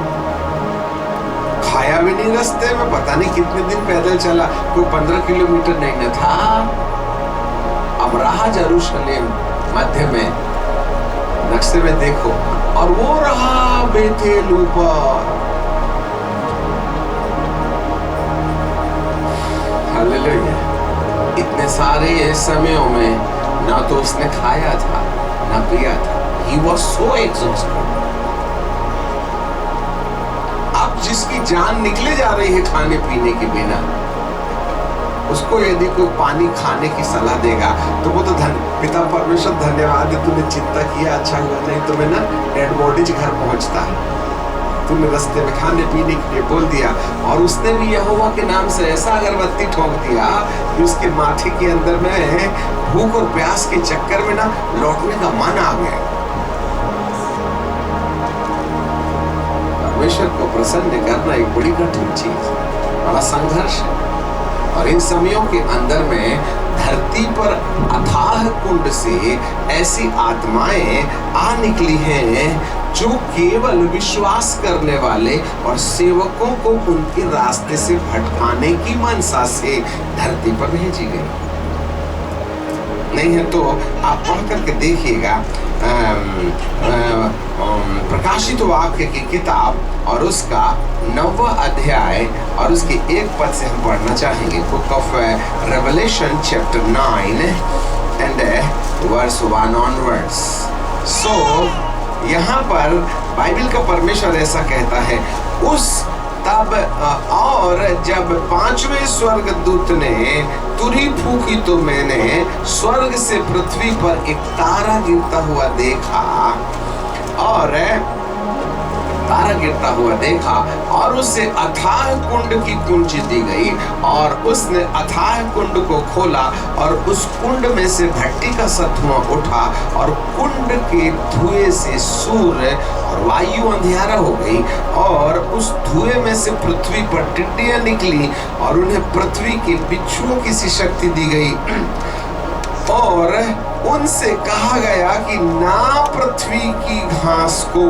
खाया भी नहीं रास्ते में, पता नहीं कितने दिन पैदल चला, कोई 15 किलोमीटर नहीं न था। अब रहा यरूशलेम मध्य में, नक्शे में देखो, और वो रहा बेथेल ऊपर। हालेलुया। इतने सारे समयों में ना तो उसने खाया था ना पिया था। He was so exhausted। अब जिसकी जान निकले जा रही है खाने पीने के बिना, उसको यदि कोई पानी खाने की सलाह देगा तो वो तो पिता परमेश्वर धन्यवाद है, तूने चिंता किया, अच्छा हुआ, नहीं तो मैं ना डेड बॉडीज घर पहुंचता है। तूने रास्ते में खाने पीने के लिए बोल दिया। और उसने भी यहोवा के नाम से ऐसा अगरबत्ती ठोक दिया कि उसके माथे के अंदर में भूख और प्यास के चक्कर में ना लौटने का मन आ गया। परमेश्वर को प्रसन्न करना एक बड़ी कठिन चीज, बड़ा संघर्ष है। और इन समयों के अंदर में धरती पर अथाह कुंड से ऐसी आत्माएं आ निकली हैं जो केवल विश्वास करने वाले और सेवकों को उनके रास्ते से भटकाने की मनसा से धरती पर भेजी गई। नहीं है तो आप पढ़ करके देखिएगा प्रकाशित वाक्य की किताब और उसका 9वां अध्याय और उसके 1 पद से हम पढ़ना चाहेंगे। Book of revelation chapter 9 and verse 1 onwards. So यहाँ पर बाइबल का परमेश्वर ऐसा कहता है, उस तब और जब 5वें स्वर्गदूत ने तुरही फूंकी तो मैंने स्वर्ग से पृथ्वी पर एक तारा गिरता हुआ देखा और उसे अथाह कुंड की कुंजी दी गई और उसने अथाह कुंड को खोला और उस कुंड में से भट्टी का सा धुआं उठा और कुंड के धुएं से सूर्य और वायु अंधियारा हो गई और उस धुएं में से पृथ्वी पर टिड्डियां निकली और उन्हें पृथ्वी के बिच्छुओं की सी शक्ति दी गई और उनसे कहा गया कि ना पृथ्वी की घास को,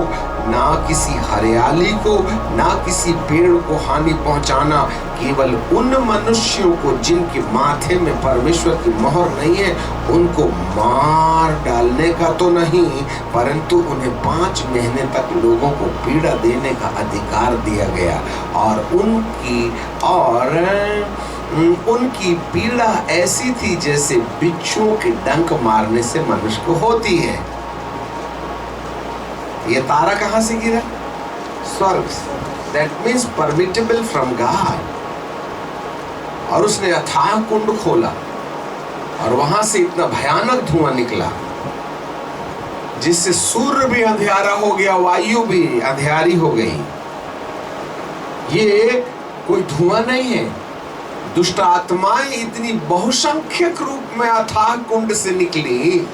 ना किसी हरियाली को, ना किसी पेड़ को हानि पहुंचाना, केवल उन मनुष्यों को जिनके माथे में परमेश्वर की मोहर नहीं है उनको मार डालने का तो नहीं, परंतु उन्हें 5 महीने तक लोगों को पीड़ा देने का अधिकार दिया गया और उनकी पीड़ा ऐसी थी जैसे बिच्छुओं के डंक मारने से मनुष्य को होती है। ये तारा कहां से गिरा? स्वर्ग से। That means permittable from God। और उसने अथाह कुंड खोला और वहां से इतना भयानक धुआं निकला जिससे सूर्य भी अंधियारा हो गया, वायु भी अंधियारी हो गई। ये कोई धुआं नहीं है, दुष्ट आत्माएं इतनी बहुसंख्यक रूप में अथाह कुंड से निकली।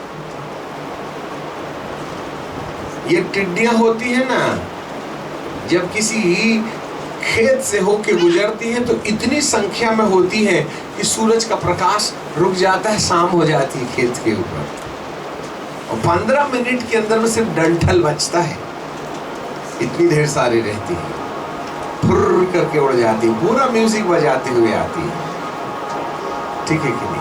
ये टिड्डियां होती है ना, जब किसी खेत से होके गुजरती हैं तो इतनी संख्या में होती है कि सूरज का प्रकाश रुक जाता है, शाम हो जाती है खेत के ऊपर और 15 मिनट के अंदर में सिर्फ डंठल बचता है। इतनी ढेर सारी रहती है, फुर्र करके उड़ जाती है, पूरा म्यूजिक बजाते हुए आती है, ठीक है कि नहीं?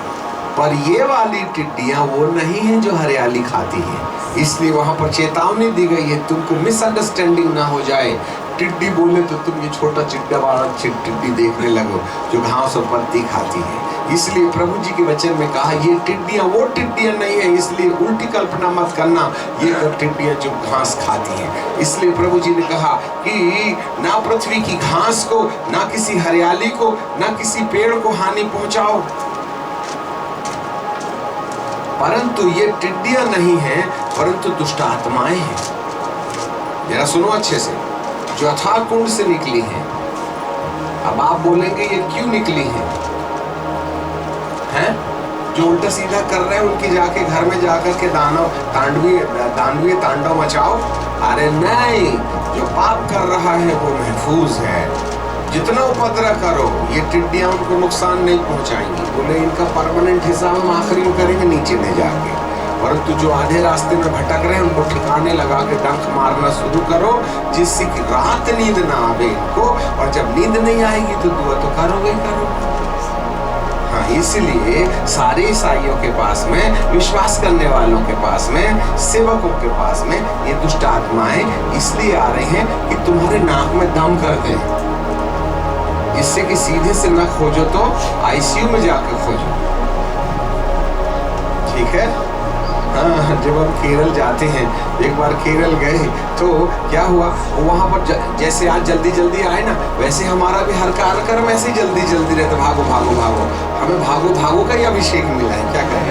पर ये वाली टिड्डियां वो नहीं है जो हरियाली खाती है, इसलिए वहां पर चेतावनी दी गई है तुमको मिसअंडरस्टैंडिंग ना हो जाए। टिड्डी बोले तो तुम ये छोटा चिट्टा वाला टिड्डी देखने लगो जो घास और पत्ती खाती है। इसलिए प्रभु जी के वचन में कहा ये टिड्डियां वो टिड्डियां नहीं है, इसलिए उल्टी कल्पना मत करना, ये टिड्डियां जो घास खाती हैं। इसलिए प्रभु जी ने कहा कि ना पृथ्वी की घास को, ना किसी हरियाली को, ना किसी पेड़ को हानि पहुंचाओ। परंतु ये टिड्डियां नहीं हैं, परंतु दुष्ट आत्माएं हैं। जरा सुनो अच्छे से, जो अथाह कुंड से निकली हैं। अब आप बोलेंगे ये क्यों निकली हैं? जो उल्टा सीधा कर रहे हैं उनकी जाके घर में जाकर के दानवीय तांडव मचाओ। अरे नहीं, जो पाप कर रहा है वो महफूज है। जितना उपद्रव करो ये टिड्डियां उनको नुकसान नहीं पहुंचाएंगी। बोले इनका परमानेंट हिसाब हम आखिरी में करेंगे नीचे ले जाके। परंतु जो आधे रास्ते में भटक रहे हैं उनको ठिकाने लगा के डंक मारना शुरू करो, जिससे कि रात नींद ना आवे इनको। और जब नींद नहीं आएगी तो दुआ तो करोगे ही करोगे। हाँ, इसलिए सारे ईसाइयों के पास में, विश्वास करने वालों के पास में, सेवकों के पास में ये दुष्ट आत्माएं इसलिए आ रही हैं कि तुम्हारे नाक में दम कर दें, जिससे कि सीधे से न खोजो तो आईसीयू में जाकर खोजो। ठीक है? हाँ, जब हम केरल जाते हैं, एक बार केरल गए तो क्या हुआ, वहाँ पर जैसे आज जल्दी जल्दी आए ना, वैसे हमारा भी हर कार्यक्रम ऐसे ही जल्दी जल्दी रहता, भागो भागो भागो। हमें भागो भागो का ही अभिषेक मिला है, क्या करें।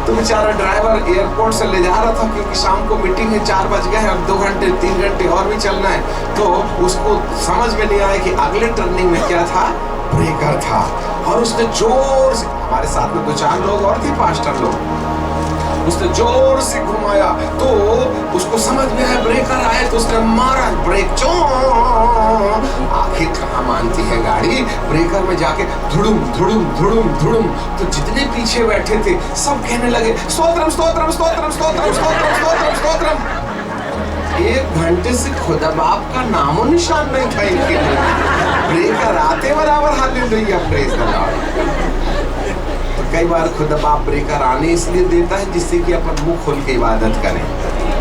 तो बेचारा ड्राइवर एयरपोर्ट से ले जा रहा था, क्योंकि शाम को मीटिंग है, 4 बज गए हैं, अब 2 घंटे 3 घंटे और भी चलना है। तो उसको समझ में नहीं आया कि अगले टर्निंग में क्या था, ब्रेकर था। और उसने जोर से, हमारे साथ में 2-4 लोग और थे, पास्टर लोग, उसने जोर से घुमाया तो उसको समझ में आया ब्रेकर आए, तो उसने मारा ब्रेक, चो आखिर कहाँ मानती है गाड़ी, ब्रेकर में जाके धुड़ुम धुड़ुम धुड़ुम धुड़ुम। तो जितने पीछे बैठे थे सब कहने लगे स्तोत्रम स्तोत्रम स्तोत्रम स्तोत्रम स्तोत्रम स्तोत्रम स्तोत्रम। 1 घंटे से खुदा बाप का नामो निशान नहीं था इनके लिए। ब्रेकर आते बराबर हालेलुया प्रेज़ द लॉर्ड। तो कई बार खुदा बाप ब्रेकर आने इसलिए देता है जिससे कि अपन मुंह खोल के इबादत करें,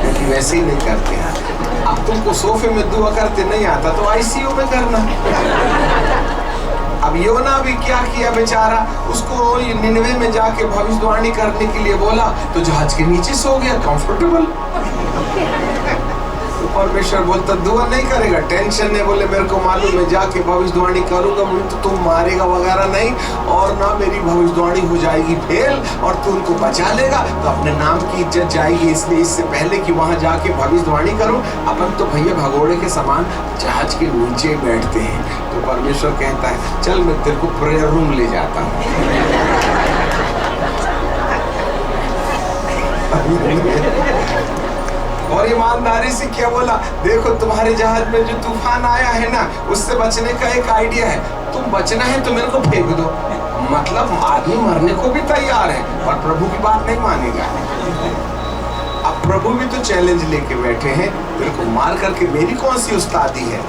क्योंकि वैसे ही नहीं करते हैं। अब तुमको सोफे में दुआ करते नहीं आता तो आईसीयू में करना। अब योना भी क्या किया बेचारा, उसको निनवे में जाके भविष्यवाणी करने के लिए बोला तो जहाज के नीचे सो गया कंफर्टेबल। परमेश्वर बोलता दुआ नहीं करेगा, टेंशन नहीं। बोले मेरे को मालूम है, जाके भविष्यवाणी करूंगा तो तुम मारेगा वगैरह नहीं, और ना मेरी भविष्यवाणी हो जाएगी फेल, और तू उनको बचा लेगा तो अपने नाम की इज्जत जाएगी। इसलिए इससे पहले कि वहां जाके भविष्यवाणी करूं, अपन तो भैया भगोड़े के समान जहाज के नीचे बैठते हैं। तो परमेश्वर कहता है चल मैं तेरे को प्रेयर रूम ले जाता हूँ। और ईमानदारी से क्या बोला, देखो तुम्हारे जहाज में जो तूफान आया है ना, उससे बचने का एक आइडिया है, तुम बचना है तो मेरे को फेंक दो। मतलब आदमी मरने को भी तैयार है और प्रभु की बात नहीं मानेगा। अब प्रभु भी तो चैलेंज लेके बैठे हैं, तेरे को मार करके मेरी कौन सी उस्तादी है,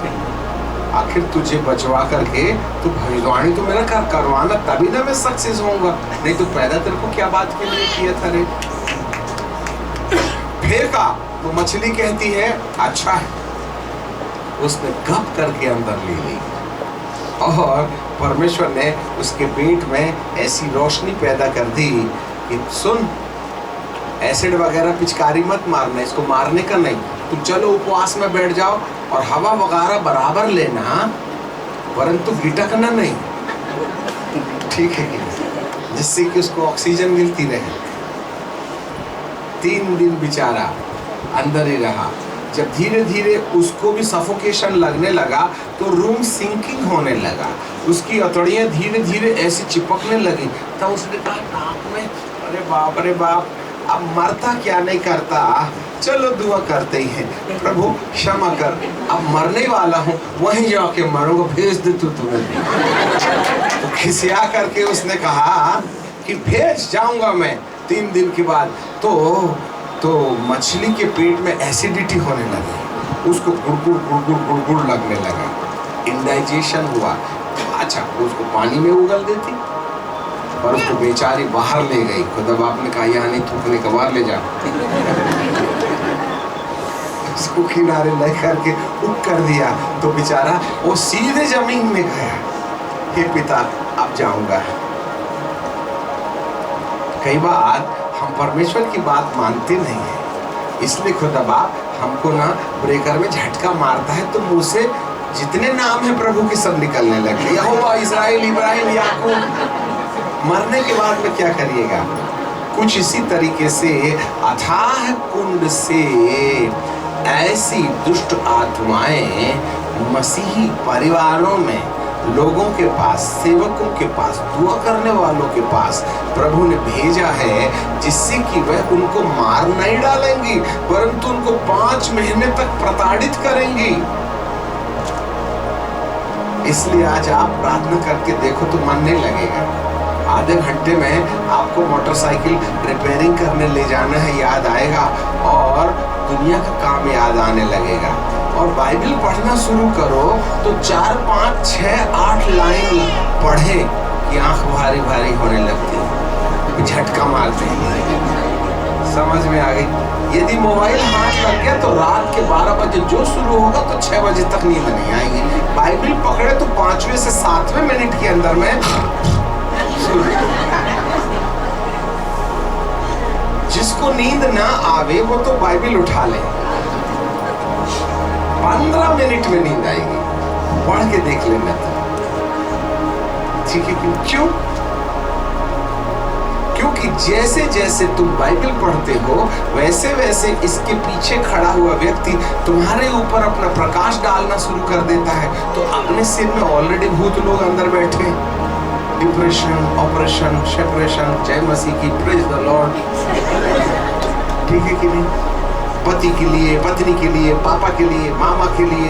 आखिर तुझे बचवा करके तू भविष्यवाणी तो मेरा करवाना, तभी ना मैं सक्सेस होऊंगा, नहीं तो पैदा तेरे को क्या बात के लिए किया था रे। फेंका तो मछली कहती है अच्छा है, उसने गप करके अंदर ले ली और परमेश्वर ने उसके पेट में ऐसी रोशनी पैदा कर दी कि सुन, एसिड वगैरह पिचकारी मत मारना, इसको मारने का नहीं, तुम चलो उपवास में बैठ जाओ और हवा वगैरह बराबर लेना, परंतु गिटकना नहीं, ठीक है कि जिससे कि उसको ऑक्सीजन मिलती रहे। 3 दिन बेचारा अंदर ही रहा। जब धीरे धीरे उसको भी सफोकेशन लगने लगा तो रूम सिंकिंग होने लगा, उसकी अतड़ियाँ धीरे धीरे ऐसी चिपकने लगी। तब उसने कहा नाक में, अरे बाप, अब मरता क्या नहीं करता, चलो दुआ करते ही हैं, प्रभु क्षमा कर, अब मरने वाला हूँ, वहीं जाके मरूंगा, भेज दे तू तुम्हें। तो खिसिया करके उसने कहा कि भेज जाऊंगा मैं 3 दिन के बाद। तो मछली के पेट में एसिडिटी होने लगी, उसको गुड़गुड़ लगने लगा, इंडाइजेशन हुआ। अच्छा, उसको पानी में उगल देती, पर उसको बेचारी बाहर ले गई। खुदा बाप ने कहा यहाँ नहीं थूकने का, बाहर ले जा। उसको किनारे ले करके उठ कर दिया तो बेचारा वो सीधे जमीन में गया। हे पिता अब जाऊंगा। कई बार हम परमेश्वर की बात मानते नहीं है, इसलिए खुदा बाप हमको ना ब्रेकर में झटका मारता है तो मुंह से जितने नाम है प्रभु के सब निकलने लगे। यहोवा, इस्राएल, इब्राहिम, याकूब। मरने के बाद में क्या करिएगा? कुछ इसी तरीके से अथाह कुंड से ऐसी दुष्ट आत्माएं मसीही परिवारों में, लोगों के पास, सेवकों के पास, दुआ करने वालों के पास प्रभु ने भेजा है, जिससे कि वह उनको मार नहीं डालेंगी परंतु उनको 5 महीने तक प्रताड़ित करेंगी। इसलिए आज आप प्रार्थना करके देखो तो मन नहीं लगेगा। आधे घंटे में आपको मोटरसाइकिल रिपेयरिंग करने ले जाना है याद आएगा और दुनिया का काम याद आने लगेगा। और बाइबल पढ़ना शुरू करो तो 4, 5, 6, 8 लाइन पढ़े कि आंख भारी भारी होने लगती है, झटका मारते हैं। समझ में आ गई? यदि मोबाइल हाथ लग गया तो रात के 12 बजे जो शुरू होगा तो 6 बजे तक नींद नहीं आएगी। बाइबल पकड़े तो 5वें से 7वें मिनट के अंदर में जिसको नींद ना आवे वो तो बाइबल उठा ले, 15 मिनट में नींद आएगी। पढ़ के देख लेना, ठीक है? क्यों? क्योंकि जैसे जैसे तुम बाइबल पढ़ते हो वैसे वैसे इसके पीछे खड़ा हुआ व्यक्ति तुम्हारे ऊपर अपना प्रकाश डालना शुरू कर देता है। तो अपने सिर में ऑलरेडी भूत लोग अंदर बैठे, डिप्रेशन, ऑपरेशन, सेपरेशन, जय मसीह की, प्रेज द लॉर्ड। ठीक है कि नहीं? पति के लिए, पत्नी के लिए, पापा के लिए, मामा के लिए,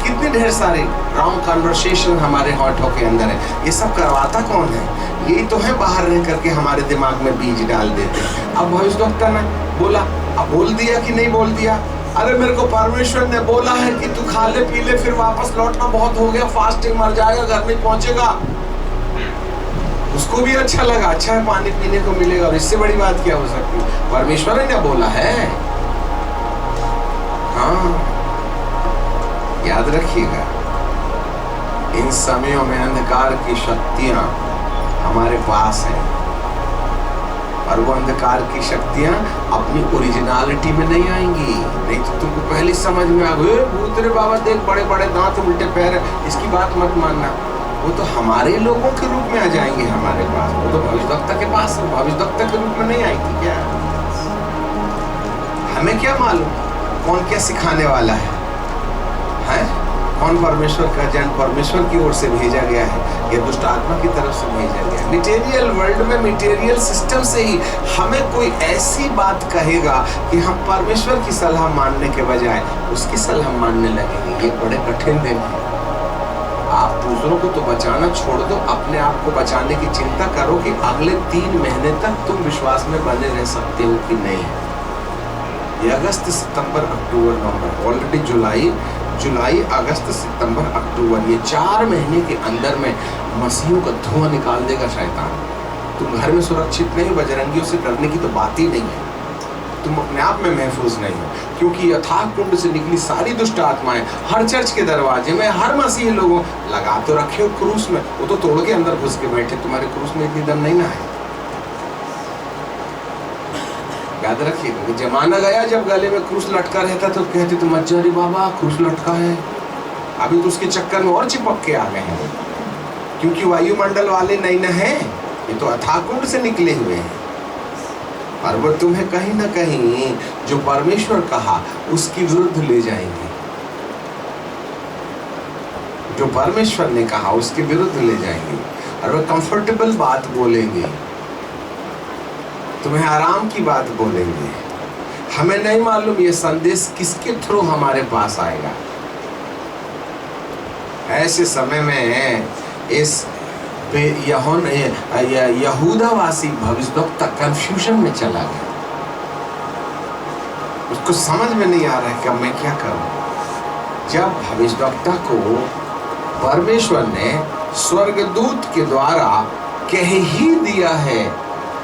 कितने ढेर सारे रॉन्ग कन्वर्सेशन हमारे हॉटों के अंदर है। ये सब करवाता कौन है? यही तो है बाहर रह करके हमारे दिमाग में बीज डाल देते हैं। अब भविष्यवक्ता ने बोला, अब बोल दिया कि नहीं बोल दिया? अरे मेरे को परमेश्वर ने बोला है कि तू खा ले पी ले, फिर वापस लौटना बहुत हो गया, फास्टिंग, मर जाएगा, घर नहीं पहुंचेगा। उसको भी अच्छा लगा, अच्छा है पानी पीने को मिलेगा, और इससे बड़ी बात क्या हो सकती? परमेश्वर ने बोला है। हाँ, याद रखिएगा, इन समयों में अंधकार की शक्तियां हमारे पास हैं और वो अंधकार की शक्तियां अपनी ओरिजिनलिटी में नहीं आएंगी। नहीं तो तुमको पहले समझ में आ गए, भूत रे बाबा देख, बड़े बड़े दांत, उल्टे पैर, इसकी बात मत मानना। वो तो हमारे लोगों के रूप में आ जाएंगे हमारे पास। वो तो भविष्यवक्ता के पास, भविष्यवक्ता के रूप में नहीं आएगी क्या? हमें क्या मालूम कौन क्या सिखाने वाला है? कौन परमेश्वर का जन परमेश्वर की ओर से भेजा गया है या दुष्ट आत्मा की तरफ से भेजा गया है? मटेरियल वर्ल्ड में, मटेरियल सिस्टम से ही हमें कोई ऐसी बात कहेगा कि हम परमेश्वर की सलाह मानने के बजाय उसकी सलाह मानने लगेंगे। ये बड़े कठिन दिन है। आप दूसरों को तो बचाना छोड़ दो, अपने आप को बचाने की चिंता करो कि अगले 3 महीने तक तुम विश्वास में बने रह सकते हो कि नहीं। ये अगस्त, सितंबर, अक्टूबर, नवंबर, ऑलरेडी जुलाई, अगस्त, सितंबर, अक्टूबर, ये 4 महीने के अंदर में मसीहों का धुआं निकाल देगा शैतान। तुम घर में सुरक्षित नहीं, बजरंगियों से डरने की तो बात ही नहीं है। तुम अपने आप में महफूज नहीं हो, क्योंकि अथाह कुंड से निकली सारी दुष्ट आत्माएं हर चर्च के दरवाजे में, हर मसीही लोगों लगा तो रखे हो क्रूस में, वो तो तोड़ के अंदर घुस के बैठे। तुम्हारे क्रूस में इतनी दम नहीं ना है। याद रखिए, क्योंकि जमाना गया जब गले में क्रूस लटका रहता तो कहते तुम अरे बाबा क्रूस लटका है। अभी तो उसके चक्कर में और चिपक के आ गए हैं, क्योंकि वायुमंडल वाले नहीं न है, ये तो अथाह कुंड से निकले हुए हैं। और वो तुम्हें कहीं ना कहीं जो परमेश्वर कहा उसकी विरुद्ध ले जाएंगे। जो परमेश्वर ने कहा उसके विरुद्ध ले जाएंगे और वो कंफर्टेबल बात बोलेंगे, तुम्हें आराम की बात बोलेंगे। हमें नहीं मालूम ये संदेश किसके थ्रू हमारे पास आएगा। ऐसे समय में इस यहूदावासी भविष्यवक्ता कंफ्यूजन में चला गया। उसको समझ में नहीं आ रहा है कि मैं क्या करूं। जब भविष्यवक्ता को परमेश्वर ने स्वर्गदूत के द्वारा कह ही दिया है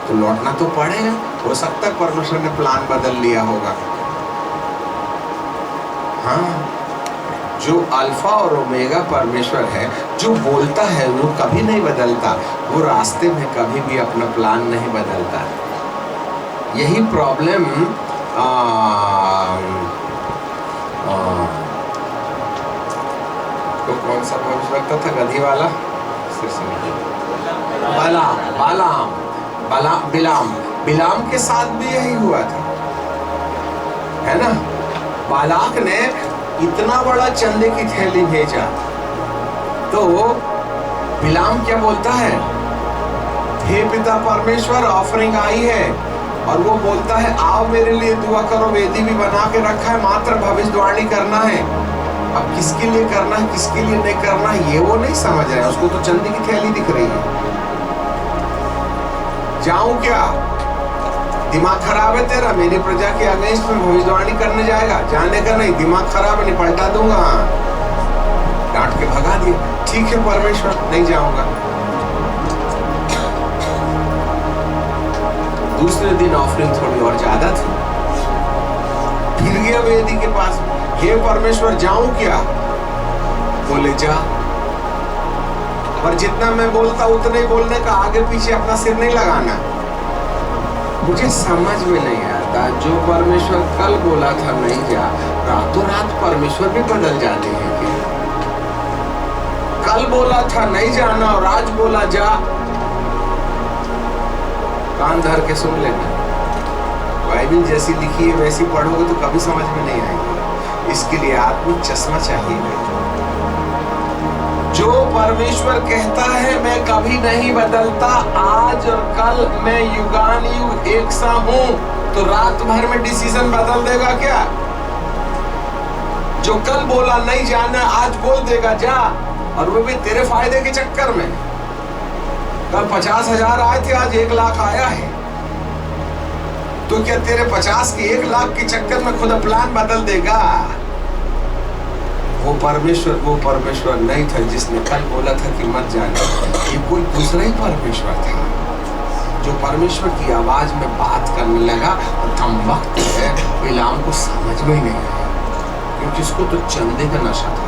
तो लौटना तो पड़ेगा। हो सकता है परमेश्वर ने प्लान बदल लिया होगा। हाँ, जो अल्फा और ओमेगा परमेश्वर है, जो बोलता है वो कभी नहीं बदलता, वो रास्ते में कभी भी अपना प्लान नहीं बदलता। यही प्रॉब्लम तो कौन सा परमेश्वर लगता था गधी वाला, बिलाम के साथ भी यही हुआ था, है ना। बालाक ने इतना बड़ा चंदे की थैली भेजा तो बिलाम क्या बोलता है, हे पिता परमेश्वर ऑफरिंग आई है, और वो बोलता है आओ मेरे लिए दुआ करो, वेदी भी बना के रखा है, मात्र भविष्यवाणी करना है। अब किसके लिए करना है किसके लिए नहीं करना है ये वो नहीं समझ रहा है, उसको तो चंदे की थैली दिख रही है। जाऊं क्या, दिमाग खराब है तेरा, मेरी प्रजा के अगेंस्ट में भविष्यवाणी करने जाएगा, जाने का नहीं, दिमाग खराब है, नहीं पलटा दूंगा। डांट के भगा दिया, ठीक है परमेश्वर नहीं जाऊंगा। दूसरे दिन ऑफरिंग थोड़ी और ज्यादा थी, फिर गया वेदी के पास, हे परमेश्वर जाऊं क्या, बोले जा, पर जितना मैं बोलता उतने ही बोलने का, आगे पीछे अपना सिर नहीं लगाना। मुझे समझ में नहीं आता, जो परमेश्वर कल बोला था नहीं जा, रातों रात परमेश्वर भी बदल जाते हैं क्या? कल बोला था नहीं जाना और आज बोला जा। कान धर के सुन लेना, बाइबल जैसी लिखी है वैसी पढ़ोगे तो कभी समझ में नहीं आएगी, इसके लिए आत्मिक चश्मा चाहिए। जो परमेश्वर कहता है मैं कभी नहीं बदलता, आज और कल मैं युगान युग एक सा हूं, तो रात भर में डिसीजन बदल देगा क्या? जो कल बोला नहीं जाना आज बोल देगा जा, और वो भी तेरे फायदे के चक्कर में। कल 50,000 आए थे, आज 1 लाख आया है, तो क्या तेरे 50 के 1 लाख के चक्कर में खुद प्लान बदल देगा? वो परमेश्वर नहीं था जिसने कल बोला था कि मत जाना, ये कोई दूसरा ही परमेश्वर था, जो परमेश्वर की आवाज में बात करने लगा। और थम वक्त है बिलाम को समझ में ही नहीं आया, क्योंकि उसको तो चंदे का नशा था।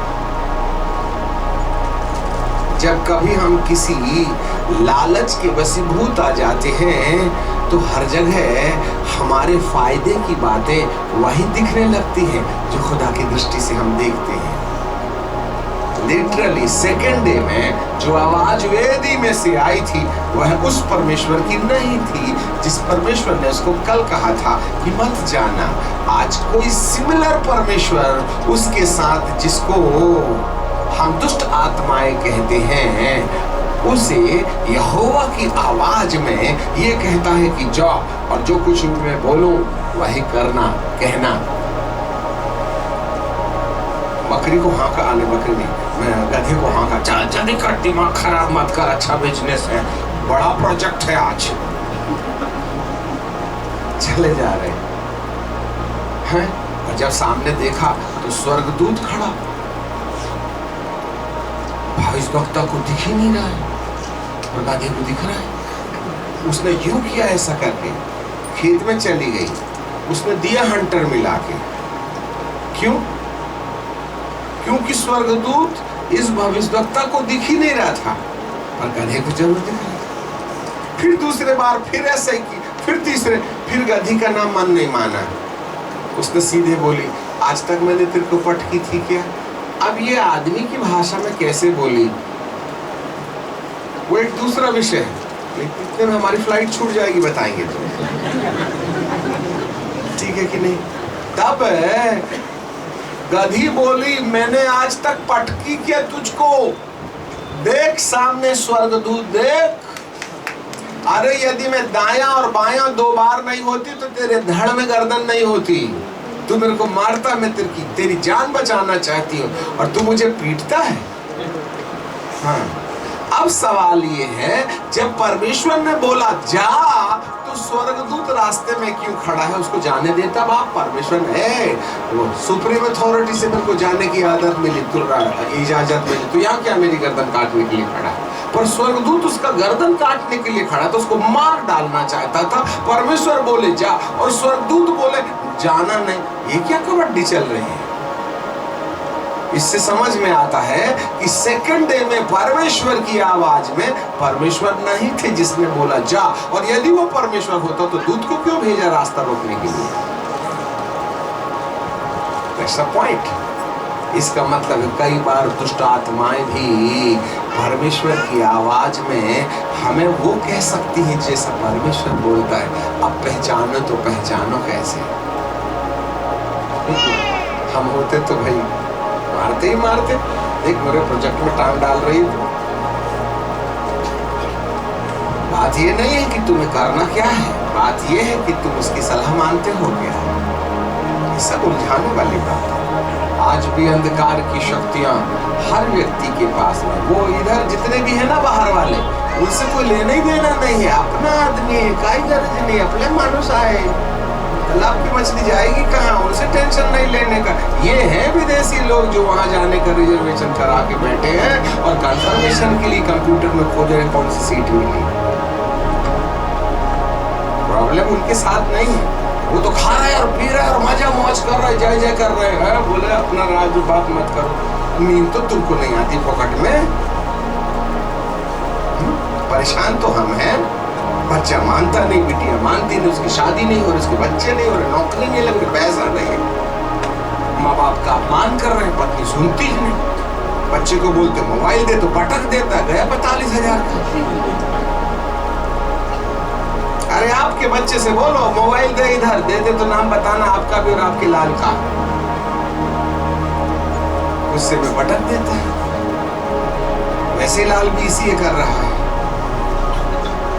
जब कभी हम किसी लालच के वशीभूत आ जाते हैं तो हर जगह हमारे फायदे की बातें वही दिखने लगती हैं जो खुदा की दृष्टि से हम देखते हैं। लिटरली सेकेंड डे में जो आवाज वेदी में से आई थी वह उस परमेश्वर की नहीं थी जिस परमेश्वर ने उसको कल कहा था कि मत जाना। आज कोई सिमिलर परमेश्वर उसके साथ, जिसको हम दुष्ट आत्माएं कहते हैं, उसे यहोवा की आवाज में ये कहता है कि जाओ और जो कुछ मैं बोलूं वही करना कहना। बकरी को हाँका, आने बकरी नहीं, मैं गधे को हाँका, चल जल्दी कर, दिमाग खराब मत कर, अच्छा बिजनेस है, बड़ा प्रोजेक्ट है आज। चले जा रहे हैं, और जब सामने देखा तो स्वर्गदूत खड़ा, भविष्यवक्ता को दिख ही नहीं रहा है, और गधे को दिख रहा है। उसने यूं किया ऐसा करके, खेत में चली गई, उसने दिया हंटर मिला के। क्यों? क्योंकि स्वर्गदूत इस भविष्यवक्ता को दिख ही नहीं रहा था, पर गधे को जरूर दिख रहा था। फिर दूसरे बार फिर ऐसा ही की, फिर तीसरे, फिर गधी का नाम मन नहीं माना। उसने सीधे बोली, आज तक मैंने तेरे को पटकी थी क्या? अब ये आदमी की भाषा में कैसे बोली, वो एक दूसरा विषय है, इतने में हमारी फ्लाइट छूट जाएगी, बताएंगे तो ठीक है कि नहीं। तब गधी बोली, मैंने आज तक पटकी क्या तुझको? देख सामने स्वर्गदूत देख। अरे यदि मैं दायां और बायां 2 बार नहीं होती तो तेरे धड़ में गर्दन नहीं होती। तू मेरे को मारता, मैं तेरी जान बचाना चाहती हूँ, और तू मुझे पीटता है। हाँ, अब सवाल ये है, जब परमेश्वर ने बोला जा, तो स्वर्गदूत रास्ते में क्यों खड़ा है? उसको जाने देता बाप? परमेश्वर है, वो सुप्रीम अथॉरिटी से मेरे को जाने की आदत मिली, इजाजत मिली, तो यहाँ क्या मेरी गर्दन काटने के लिए खड़ा है? पर स्वर्गदूत उसका गर्दन काटने के लिए खड़ा, तो उसको मार डालना चाहता था। परमेश्वर बोले जा, और स्वर्गदूत बोले जाना नहीं। ये क्या कबड्डी चल रही है? इससे समझ में आता है कि सेकंड डे में परमेश्वर की आवाज में परमेश्वर नहीं थे जिसने बोला जा, और यदि वो परमेश्वर होता तो दूत को क्यों भेजा रास्ता रोकने के लिए? That's the point. इसका मतलब है कई बार दुष्ट आत्माएं भी परमेश्वर की आवाज में हमें वो कह सकती हैं जैसा परमेश्वर बोलता है। अब पहचानो तो पहचानो कैसे? हम होते तो भाई मारते ही मारते। देख मेरे प्रोजेक्ट में टाइम डाल रही हो। बात ये नहीं है कि तुम्हें करना क्या है, बात ये है कि तुम उसकी सलाह मानते हो क्या। ये सब उलझाने वाली बात है। आज भी अंधकार की शक्तियां हर व्यक्ति के पास है। वो इधर जितने भी है ना बाहर वाले, उनसे कोई लेना ही देना नहीं है। अपना आदमी है, कोई गर्ज नहीं, अपने मानुष आए, तालाब की मछली जाएगी कहाँ, उनसे टेंशन नहीं लेने का। ये है विदेशी लोग जो वहां जाने का रिजर्वेशन करा के बैठे हैं और कंफर्मेशन के लिए कंप्यूटर में खोज रहे कौन सी सीट मिली। प्रॉब्लम उनके साथ नहीं है, वो तो खा रहा है और पी रहा है और मजा मौज कर रहा है, जय जय कर रहे हैं। बोले अपना राज बात मत करो। नींद तो तुमको नहीं आती पॉकेट में। परेशान तो हम हैं। बच्चा मानता नहीं, बिटिया मानती नहीं, उसकी शादी नहीं हो रही, उसके बच्चे नहीं हो रहे, नौकरी नहीं लग रही, पैसा नहीं, माँ बाप का अपमान कर रहे हैं, पत्नी सुनती ही नहीं। बच्चे को बोलते मोबाइल दे तो पटक देता, गया 45,000 का। अरे आपके बच्चे से बोलो मोबाइल दे, इधर दे दे तो नाम बताना आपका भी और आपके लाल का, उससे भी पटक देता है। वैसे लाल बीसीए कर रहा है।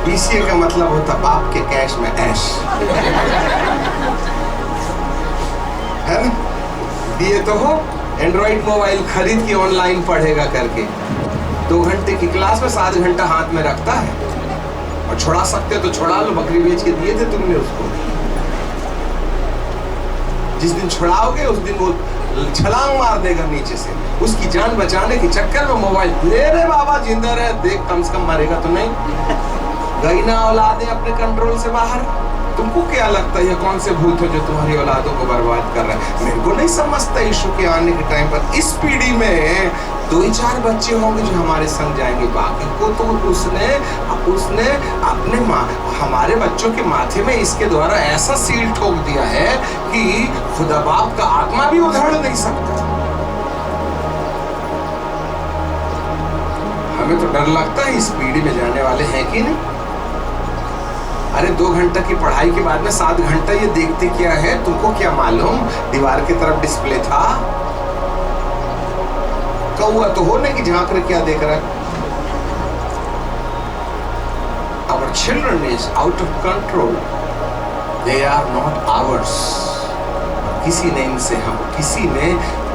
बीसीए का मतलब होता बाप के कैश में ऐश, है ना? दिए तो हो एंड्रॉइड मोबाइल खरीद के ऑनलाइन पढ़ेगा करके। 2 घंटे की क्लास में 7 घंटा हाथ में रखता है। और छुड़ा सकते तो छुड़ा लो, बकरी बेच के दिए थे तुमने उसको। जिस दिन छुड़ाओगे उस दिन वो छलांग मार देगा नीचे से। उसकी जान बचाने के चक्कर में मोबाइल ले रे बाबा, जिंदा रहे, देख कम से कम मरेगा तो नहीं। गई ना औलादे अपने कंट्रोल से बाहर। तुमको क्या लगता है ये कौन से भूत हो जो तुम्हारी औलादों को बर्बाद कर रहा है? मेरे को नहीं समझता। यीशु के आने के टाइम पर इस पीढ़ी में 2 ही 4 बच्चे होंगे जो हमारे संग जाएंगे, बाकी को तो उसने अपने हमारे बच्चों के माथे में इसके द्वारा ऐसा सील ठोक दिया है कि खुदा बाप का आत्मा भी उधड़ नहीं सकता। हमें तो डर लगता है इस पीढ़ी में जाने वाले हैं कि नहीं। अरे 2 घंटा की पढ़ाई के बाद में 7 घंटा ये देखते क्या है? तुमको क्या मालूम दीवार की तरफ डिस्प्ले था? कौआ तो हो नहीं कि झांक रहे क्या देख रहा है। Our children is out of control. They are not ours. किसी ने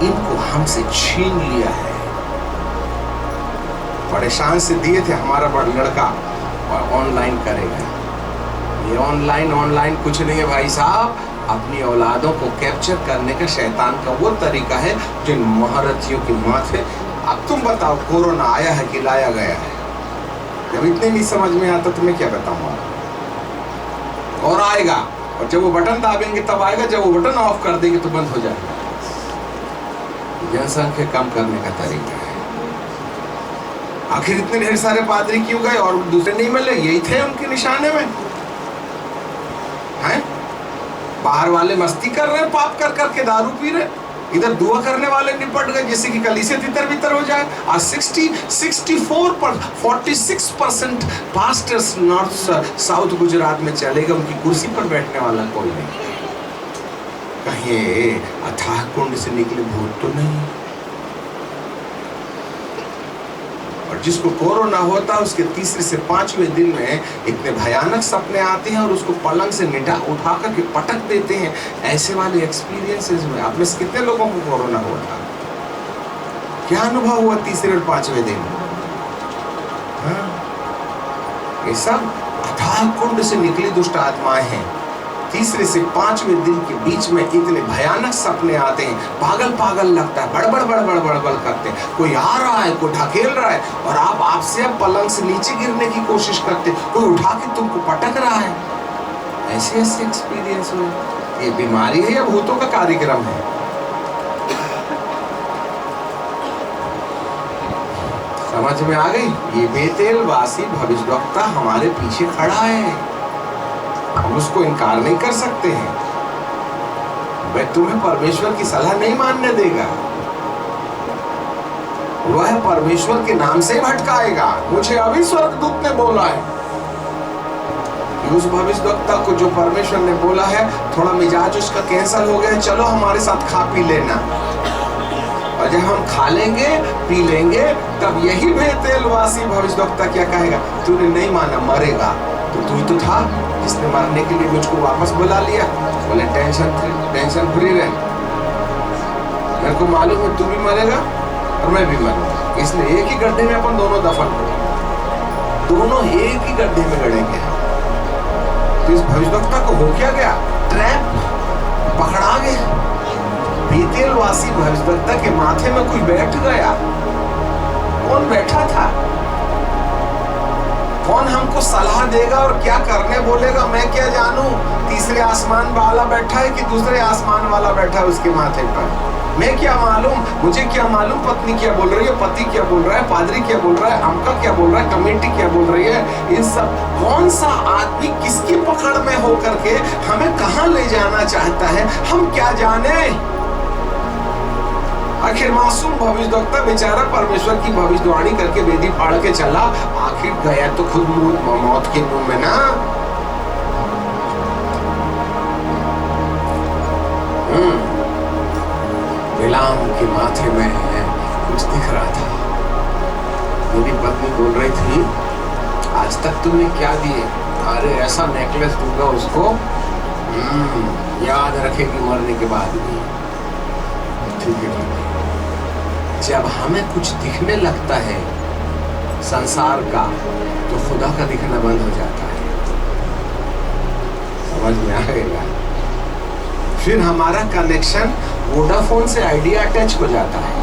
इनको हमसे छीन लिया है। परेशान से दिए थे हमारा बड़ा लड़का और ऑनलाइन करेगा। ये ऑनलाइन कुछ नहीं है भाई साहब। अपनी औलादों को कैप्चर करने का शैतान का वो तरीका है जिन महारथियों के माथे। अब तुम बताओ कोरोना आया है कि लाया गया है? जब इतने नहीं समझ में आता तो मैं क्या बताऊंगा। और आएगा, और जब वो बटन दाबेंगे तब आएगा, जब वो बटन ऑफ कर देंगे तो बंद हो जाएगा। जनसंख्या कम करने का तरीका है। आखिर इतने ढेर सारे पादरी क्यों गए और दूसरे नहीं मिले? यही थे उनके निशाने में हैं? बाहर वाले मस्ती कर रहे हैं, पाप कर करके दारू पी रहे, इधर दुआ करने वाले निपट गए जिससे कि कलीसिया तितर बितर हो जाए। आज 46% पास्टर्स नॉर्थ साउथ गुजरात में चलेगा, उनकी कुर्सी पर बैठने वाला कोई नहीं। कहीं अथाह कुंड से निकले भूत तो नहीं? और जिसको कोरोना होता है उसके 3 से 5वें दिन में इतने भयानक सपने आते हैं और उसको पलंग से उठा करके पटक देते हैं। ऐसे वाले एक्सपीरियंसेस में आप में से कितने लोगों को कोरोना हुआ था? क्या अनुभव हुआ 3 और 5वें दिन? हाँ? ये सब अथाह कुंड से निकली दुष्ट आत्माएं हैं। 3 से 5वें दिन के बीच में इतने भयानक सपने आते हैं, पागल लगता है, बड़बड़ करते हैं। कोई आ रहा है, कोई ढकेल रहा है और आप आपसे अब पलंग से नीचे गिरने की कोशिश करते, कोई उठा के तुमको पटक रहा है। ऐसे एक्सपीरियंस हुए। ये बीमारी है या भूतों का कार्यक्रम है? समझ में आ गई? ये बेतेल वासी भविष्यवक्ता हमारे पीछे खड़ा है, हम उसको इनकार नहीं कर सकते हैं। वह तुम्हें परमेश्वर की सलाह नहीं मानने देगा, वह परमेश्वर के नाम से भटकाएगा। मुझे अभी स्वर्गदूत ने बोला है कि उस भविष्यवक्ता को जो परमेश्वर ने बोला है, थोड़ा मिजाज उसका कैंसल हो गया, चलो हमारे साथ खा पी लेना। और जब हम खा लेंगे पी लेंगे, तब यही बेतेलवासी भविष्यवक्ता क्या कहेगा, तूने नहीं माना मरेगा, तो तू ही तो था जिसने मरने के लिए मुझको वापस बुला लिया। बोले टेंशन फ्री रहे, मेरे को मालूम है तू भी मरेगा और मैं भी मरूंगा, इसलिए एक ही गड्ढे में अपन दोनों दफन हो, दोनों एक ही गड्ढे में गड़ेंगे। तो इस भविष्यवक्ता को हो क्या गया, ट्रैप पकड़ा गया। बेतेलवासी भविष्यवक्ता के माथे में कोई बैठ गया। कौन बैठा था? कौन हमको सलाह देगा और क्या करने बोलेगा, मैं क्या जानूं? तीसरे आसमान वाला बैठा है कि दूसरे आसमान वाला बैठा है उसके माथे पर, मैं क्या मालूम? मुझे क्या मालूम पत्नी क्या बोल रही है, पति क्या बोल रहा है, पादरी क्या बोल रहा है, अमका क्या बोल रहा है, कमेटी क्या बोल रही है। इन सब कौन सा आदमी किसकी पकड़ में हो करके हमें कहां ले जाना चाहता है, हम क्या जाने। आखिर मासूम भविष्यवक्ता बेचारा परमेश्वर की भविष्यवाणी करके वेदी फाड़ के चला, आखिर गया तो खुद मौत के मुंह में ना। बिलाम के माथे में कुछ दिख रहा था। मेरी पत्नी बोल रही थी, आज तक तुमने क्या दिए? अरे ऐसा नेकलेस दूंगा उसको, याद रखेगी मरने के बाद भी। ठीक है। जब हमें कुछ दिखने लगता है संसार का, तो खुदा का दिखना बंद हो जाता है। समझ में आएगा? फिर हमारा कनेक्शन वोडाफोन से आइडिया अटैच हो जाता है।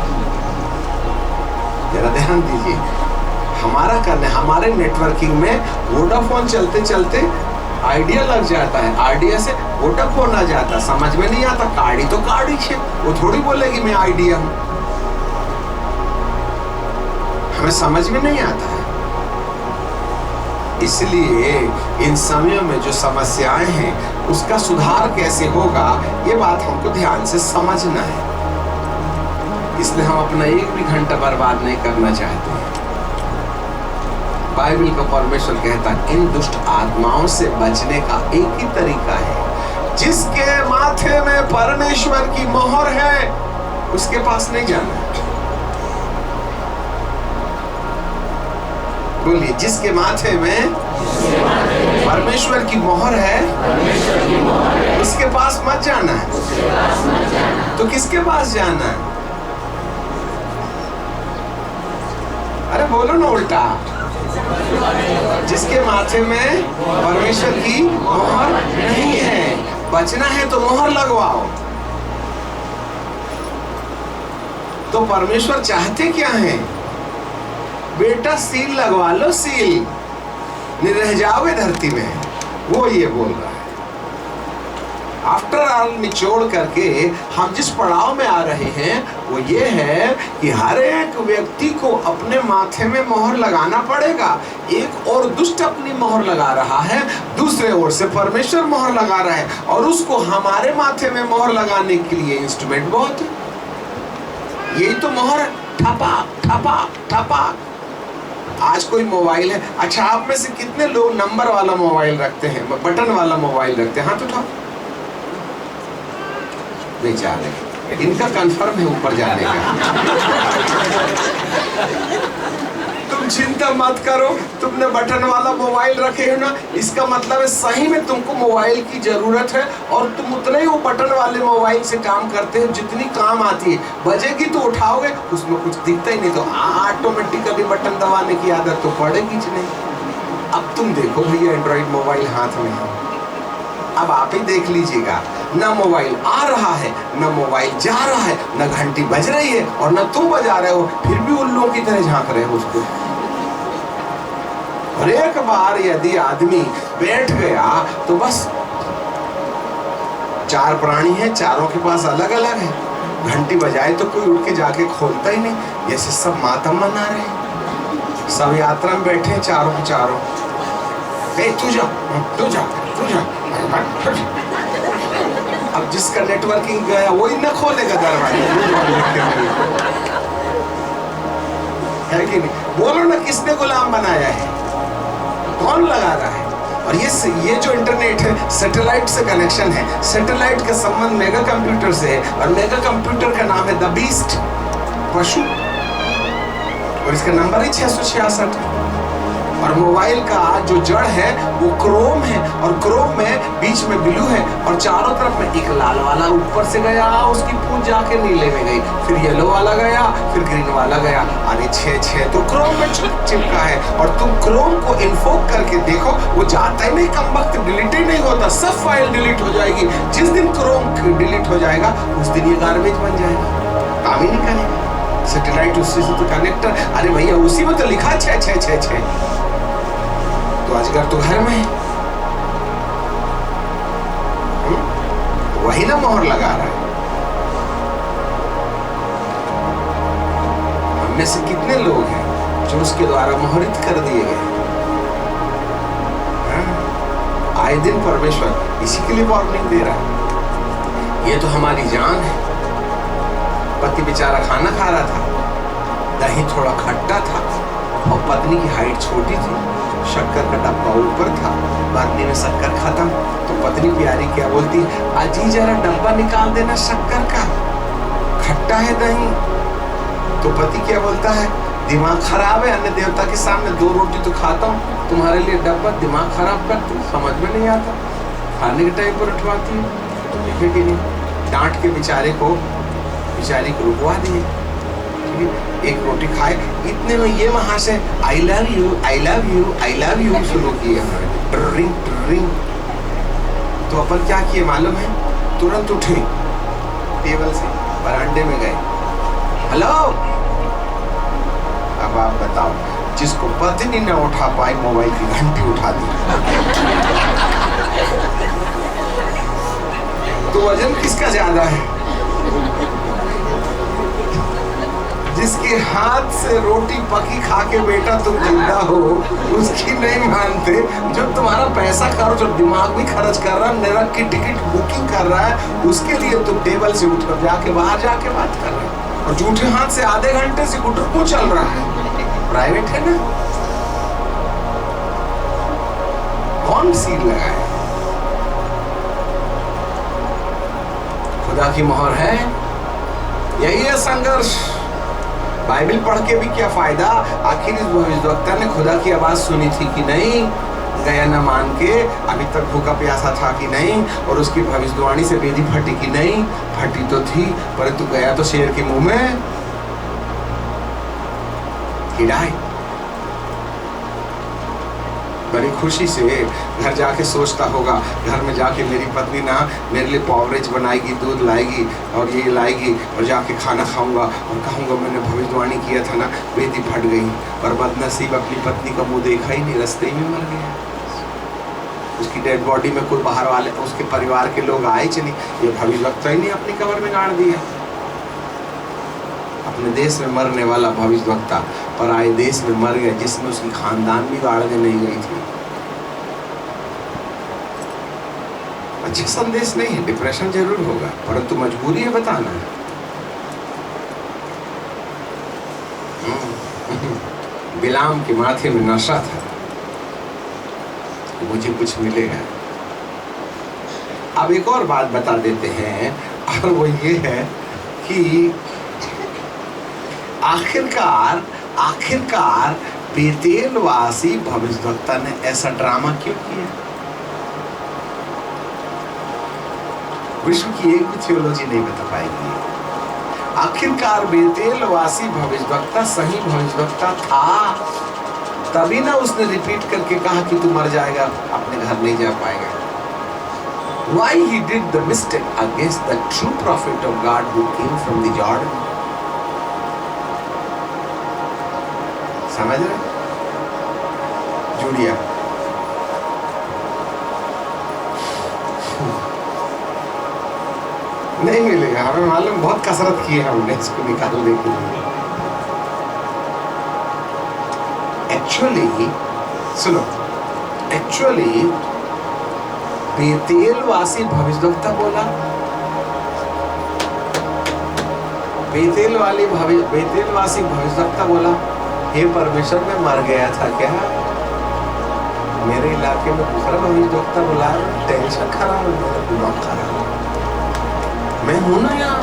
जरा ध्यान दीजिए, हमारे नेटवर्किंग में वोडाफोन चलते चलते आइडिया लग जाता है, आइडिया से वोडाफोन आ जाता। समझ में नहीं आता, काड़ी तो काड़ी है, वो थोड़ी बोलेगी मैं आइडिया हूं। हमें समझ में नहीं आता है। इसलिए इन समयों में जो समस्याएं हैं उसका सुधार कैसे होगा, ये बात हमको ध्यान से समझना है। इसलिए हम अपना एक भी घंटा बर्बाद नहीं करना चाहते हैं। बाइबल का परमेश्वर कहता है इन दुष्ट आत्माओं से बचने का एक ही तरीका है, जिसके माथे में परमेश्वर की मोहर है उसके पास नहीं जाना। बोलिए, जिसके माथे में परमेश्वर की मोहर है उसके पास मत जाना है। तो किसके पास जाना है? अरे बोलो ना उल्टा, जिसके माथे में परमेश्वर की मोहर नहीं है। बचना है तो मोहर लगवाओ। तो परमेश्वर चाहते क्या है? बेटा सील लगवा लो, सील नहीं रह जाओगे धरती में। वो ये बोल रहा है। आफ्टर ऑल निचोड़ करके हम जिस पड़ाव में आ रहे हैं वो ये है कि हर एक व्यक्ति को अपने माथे में मोहर लगाना पड़ेगा। एक और दुष्ट अपनी मोहर लगा रहा है, दूसरे ओर से परमेश्वर मोहर लगा रहा है, और उसको हमारे माथे में मोहर लगाने के लिए इंस्ट्रूमेंट बहुत है। यही तो मोहर, ठपा ठपा ठपा। आज कोई मोबाइल है, अच्छा आप में से कितने लोग नंबर वाला मोबाइल रखते हैं, बटन वाला मोबाइल रखते हैं? हाथ उठाओ। नहीं जा रहे, इनका कंफर्म है ऊपर जाने का। तुम चिंता मत करो, तुमने बटन वाला मोबाइल रखे हो ना, इसका मतलब है सही में तुमको मोबाइल की जरूरत है, और तुम उतने ही वो बटन वाले मोबाइल से काम करते हो जितनी काम आती है। बजेगी तो उठाओगे, उसमें कुछ दिखता ही नहीं, तो ऑटोमेटिकली बटन दबाने की आदत तो पड़ेगी नहीं। अब तुम देखो भैया, एंड्रॉइड मोबाइल हाथ में है, अब आप ही देख लीजिएगा, न मोबाइल आ रहा है, न मोबाइल जा रहा है, न घंटी बज रही है, और न तुम बजा रहे हो, फिर भी उल्लुओं की तरह झांक रहे हो उसको। और एक बार यदि आदमी बैठ गया तो बस, चार प्राणी हैं, चारों के पास अलग अलग है। घंटी बजाए तो कोई उठ के जाके खोलता ही नहीं, जैसे सब मातम मना रहे हैं। सब यात्रा में बैठे चारों के चारों, तू जा तू जा तू जा। अब जिसका नेटवर्किंग गया वही न खोलेगा दरवाजा, है कि नहीं? बोलो ना, किसने गुलाम बनाया है? कौन लगा रहा है? और ये जो इंटरनेट है सैटेलाइट से कनेक्शन है, सैटेलाइट का संबंध मेगा कंप्यूटर से है, और मेगा कंप्यूटर का नाम है द बीस्ट, पशु, और इसका नंबर ही 666 है। और मोबाइल का जो जड़ है वो क्रोम है, और क्रोम में बीच में ब्लू है, और चारों तरफ में एक लाल वाला ऊपर से गया, उसकी पूंछ जाके नीले में गई, फिर येलो वाला गया, फिर ग्रीन वाला गया, अरे 6 तो क्रोम में चिपका है। और तुम क्रोम को इन्फोक करके देखो, वो जाता ही नहीं, कम वक्त डिलीट ही नहीं होता, सब फाइल डिलीट हो जाएगी। जिस दिन क्रोम डिलीट हो जाएगा उस दिन ये गार्बेज बन जाएगा, काम ही नहीं करेगा। सैटेलाइट उसी से तो कनेक्टर, अरे भैया उसी में तो लिखा 666, तो अजगर तो घर में है, वही ना मोहर लगा रहा है। हम में से कितने लोग हैं जो उसके द्वारा मोहरित कर दिए गए? आए दिन परमेश्वर इसी के लिए वार्निंग दे रहा है। ये तो हमारी जान है। पति बेचारा खाना खा रहा था, दही थोड़ा खट्टा था, और पत्नी की हाइट छोटी थी, शक्कर का डब्बा ऊपर था, बरनी में शक्कर खत्म, तो पत्नी प्यारी क्या बोलती, अजी जरा डब्बा निकाल देना शक्कर का, खट्टा है दही। तो पति क्या बोलता है, दिमाग खराब है, अन्य देवता के सामने 2 रोटी तो खाता हूँ, तुम्हारे लिए डब्बा दिमाग खराब करती, समझ में नहीं आता, खाने के टाइम पर उठवाती है, ठीक है कि नहीं? डांट के बेचारी को रुकवा दिए, एक रोटी खाए, इतने में ये वहां से I love you I love you I love you शुरू किए, ड्रिंक। तो अपन क्या किए मालूम है? तुरंत उठे, टेबल से बरामदे में गए, हेलो। अब आप बताओ, जिसको पत्नी न उठा पाई, मोबाइल की घंटी उठा दी, तो वजन किसका ज्यादा है? जिसके हाथ से रोटी पकी खा के बेटा तुम जिंदा हो, उसकी नहीं मानते। जो तुम्हारा पैसा खर्च और दिमाग भी खर्च कर रहा है, नरक की टिकट बुकिंग कर रहा है, उसके लिए तुम टेबल से उठकर जाके बाहर जाके बात कर रहे हो, और झूठे हाथ से आधे घंटे से स्कूटर क्यों चल रहा है? प्राइवेट है ना, कौन सील लगाए? खुदा की मोहर है, यही है संघर्ष। बाइबल पढ़ के भी क्या फायदा? आखिर इस भविष्यवक्ता ने खुदा की आवाज सुनी थी कि नहीं? गया न मान के, अभी तक भूखा प्यासा था कि नहीं? और उसकी भविष्यवाणी से वेदी फटी कि नहीं? फटी तो थी, परंतु गया तो शेर के मुंह में हिडाई। बड़ी खुशी से घर जाके सोचता होगा, घर में जाके मेरी पत्नी ना मेरे लिए पॉवरेज बनाएगी, दूध लाएगी और ये लाएगी, और जाके खाना खाऊंगा और कहूँगा मैंने भविष्यवाणी किया था ना, बेटी फट गई। और बदनसीब अपनी पत्नी का मुंह देखा ही नहीं, रास्ते में मर गया। उसकी डेड बॉडी में कोई बाहर वाले, उसके परिवार के लोग आए चली, ये भविष्यवक्ता ही नहीं अपनी कब्र में गाड़ दिया। अपने देश में मरने वाला भविष्यवक्ता और आए देश में मर गया, जिसमें उसकी खानदान भी गाड़ने नहीं गई थी। अच्छा संदेश नहीं है, डिप्रेशन जरूर होगा, परंतु मजबूरी है बताना। बिलाम के माथे में नशा था, तो मुझे कुछ मिलेगा। अब एक और बात बता देते हैं, और वो ये है कि आखिरकार बेतेलवासी भविष्यवक्ता ने ऐसा ड्रामा क्यों किया? विश्व की एक भी थियोलॉजी नहीं बता पाएगी। आखिरकार बेतेलवासी भविष्यवक्ता सही भविष्यवक्ता था, तभी ना उसने रिपीट करके कहा कि तू मर जाएगा, अपने घर नहीं जा पाएगा। Why he did the mistake against the true prophet of God who came from the Jordan? समझ रहे? जूलिया नहीं मिलेगा, हमें मालूम, बहुत कसरत की है हमने इसको निकालने के लिए। एक्चुअली सुनो, एक्चुअली बेतेलवासी भविष्यद्वक्ता बोला, बेतेलवासी भविष्यद्वक्ता बोला, हे परमेश्वर मैं मर गया था क्या? मेरे इलाके में दूसरा भविष्यद्वक्ता बोला, टेंशन खराब है, मेरा दिमाग खराब है, मैं हूं ना यहाँ,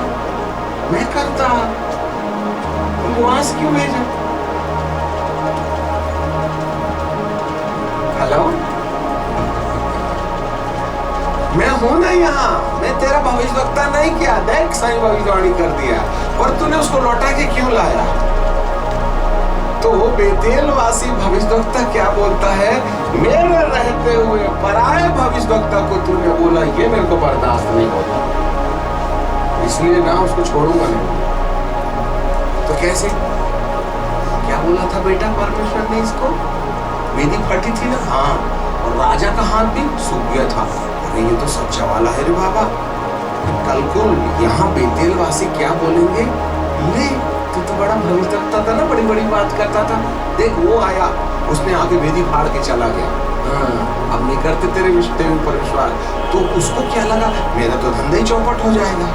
मैं करता, तुम वहां से क्यों भेजा? हेलो, मैं हूं ना यहाँ, मैं तेरा भविष्यद्वक्ता नहीं किया, देख सही भविष्यवाणी कर दिया, और तूने उसको लौटा के क्यों लाया? तो बेतेलवासी भविष्यद्वक्ता क्या बोलता है, मेरे रहते हुए पराये भविष्यद्वक्ता को तूने बोला, ये मेरे को बर्दाश्त नहीं होता, इसलिए ना उसको छोड़ूंगा नहीं। तो कैसे, क्या बोला था बेटा परमेश्वर ने इसको? वेदी फटी थी ना, हाँ, और राजा का हाथ भी सूख गया था। अरे ये तो सच्चा वाला है रे बाबा, कल को यहाँ बेतेलवासी क्या बोलेंगे, ले तू तो बड़ा भविष्यद्वक्ता था ना, बड़ी बड़ी बात करता था, देख वो आया, उसने आके वेदी फाड़ के चला गया, अब नहीं करते तेरे ऊपर विश्वास, तो उसको क्या लगा, मेरा तो धंधा ही चौपट हो जाएगा,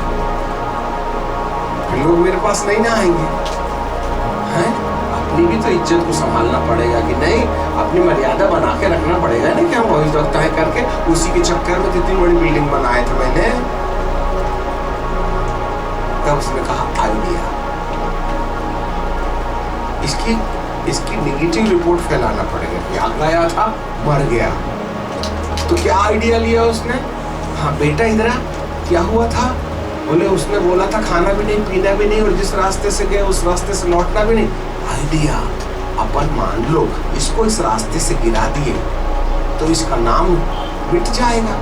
लोग मेरे पास नहीं ना आएंगे, हैं? अपनी भी तो इज्जत को संभालना पड़ेगा कि नहीं, अपनी मर्यादा बना के रखना पड़ेगा ना, कि हम भविष्यद्वक्ता है करके उसी के चक्कर में इतनी बड़ी बिल्डिंग बनाए थे मैंने। तब उसने कहा आइडिया, इसकी नेगेटिव रिपोर्ट फैलाना पड़ेगा, क्या गया था, मर गया, तो क्या आइडिया लिया उसने, हाँ बेटा इधर आ, क्या हुआ था? बोले उसने बोला था खाना भी नहीं पीना भी नहीं, और जिस रास्ते से गए उस रास्ते से लौटना भी नहीं। आइडिया, अपन मान लो इसको इस रास्ते से गिरा दिए तो इसका नाम मिट जाएगा,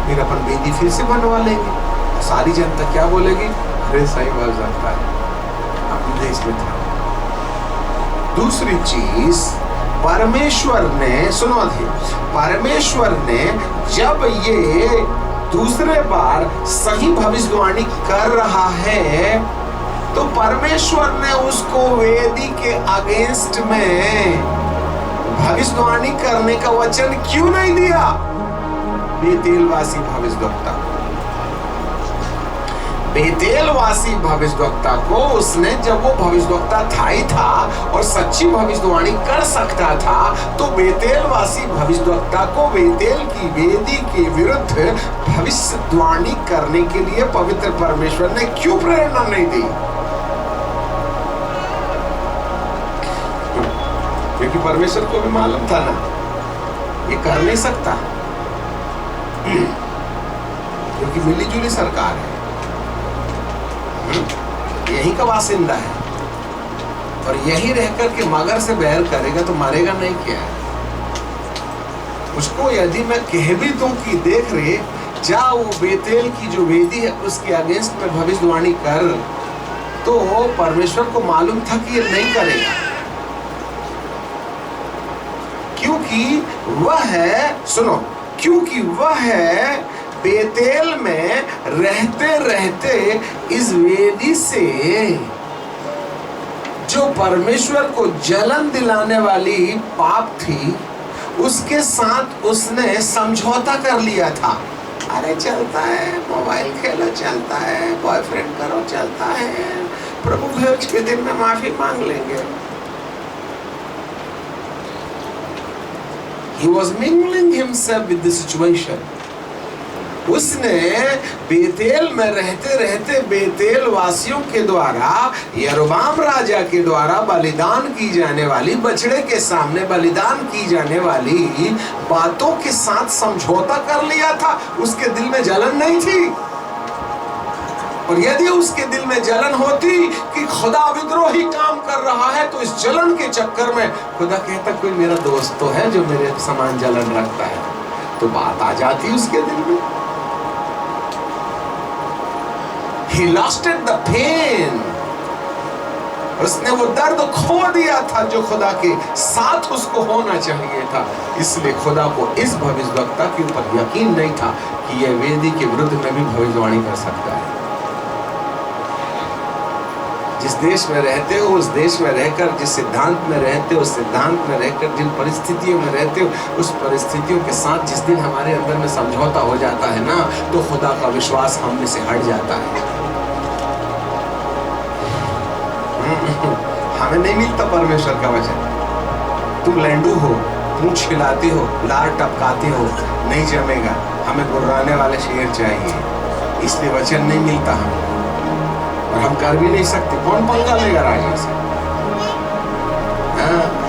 फिर अपन वेदी फिर से बनवा लेंगे, सारी जनता क्या बोलेगी, अरे सही बात लगता है, अपने देश में था। दूसरी चीज, परमेश्वर ने, सुनो अभी, परमेश्वर ने जब ये दूसरे बार सही भविष्यवाणी कर रहा है, तो परमेश्वर ने उसको वेदी के अगेंस्ट में भविष्यवाणी करने का वचन क्यों नहीं दिया? बेतेलवासी भविष्यद्वक्ता, बेतेलवासी भविष्यद्वक्ता को उसने, जब वो भविष्यद्वक्ता था ही था और सच्ची भविष्यवाणी कर सकता था, तो बेतेलवासी भविष्यद्वक्ता को बेतेल की वेदी के विरुद्ध भविष्यवाणी करने के लिए पवित्र परमेश्वर ने क्यों प्रेरणा नहीं दी? क्योंकि परमेश्वर को भी मालूम था ना ये कर नहीं सकता, क्योंकि मिलीजुली सरकार है, यही का वासिंदा है, और यही रहकर के मगर से बैर करेगा तो मरेगा नहीं क्या? उसको यदि मैं कह भी दूं कि देख रहे जा वो बेतेल की जो वेदी है उसके अगेंस्ट में भविष्यवाणी कर, तो परमेश्वर को मालूम था कि ये नहीं करेगा, क्योंकि वह है, सुनो, क्योंकि वह है बेतेल में रहते रहते इस वेदी से जो परमेश्वर को जलन दिलाने वाली पाप थी उसके साथ उसने समझौता कर लिया था। अरे चलता है, मोबाइल खेलो चलता है, बॉयफ्रेंड करो चलता है, प्रभु भोज के दिन में माफी मांग लेंगे। He was mingling himself with the situation. उसने बेतेल में रहते रहते बेतेल वासियों के द्वारा, यरोबाम राजा के द्वारा बलिदान की जाने वाली, बछड़े के सामने बलिदान की जाने वाली बातों के साथ समझौता कर लिया था। उसके दिल में जलन नहीं थी, और यदि उसके दिल में जलन होती कि खुदा विद्रोही काम कर रहा है, तो इस जलन के चक्कर में खुदा कहता कोई मेरा दोस्त तो है जो मेरे समान जलन रखता है, तो बात आ जाती उसके दिल में। He lost the pain. उसने वो दर्द खो दिया था जो खुदा के साथ उसको होना चाहिए था। इसलिए खुदा को इस भविष्यवक्ता के ऊपर यकीन नहीं था कि यह वेदी के विरुद्ध में भी भविष्यवाणी कर सकता है। जिस देश में रहते हो उस देश में रहकर, जिस सिद्धांत में रहते हो उस सिद्धांत में रहकर, जिन परिस्थितियों में रहते हो उस परिस्थितियों के साथ जिस दिन हमारे अंदर में समझौता हो जाता है ना, तो खुदा का विश्वास हम में से हट जाता है। हमें नहीं मिलता परमेश्वर का वचन। तुम लैंडू हो, पूंछ हिलाते हो, लार टपकाते हो, नहीं जमेगा। हमें गुर्राने वाले शेर चाहिए, इसलिए वचन नहीं मिलता हमें, और हम कर भी नहीं सकते। कौन पंगा लेगा राजा से?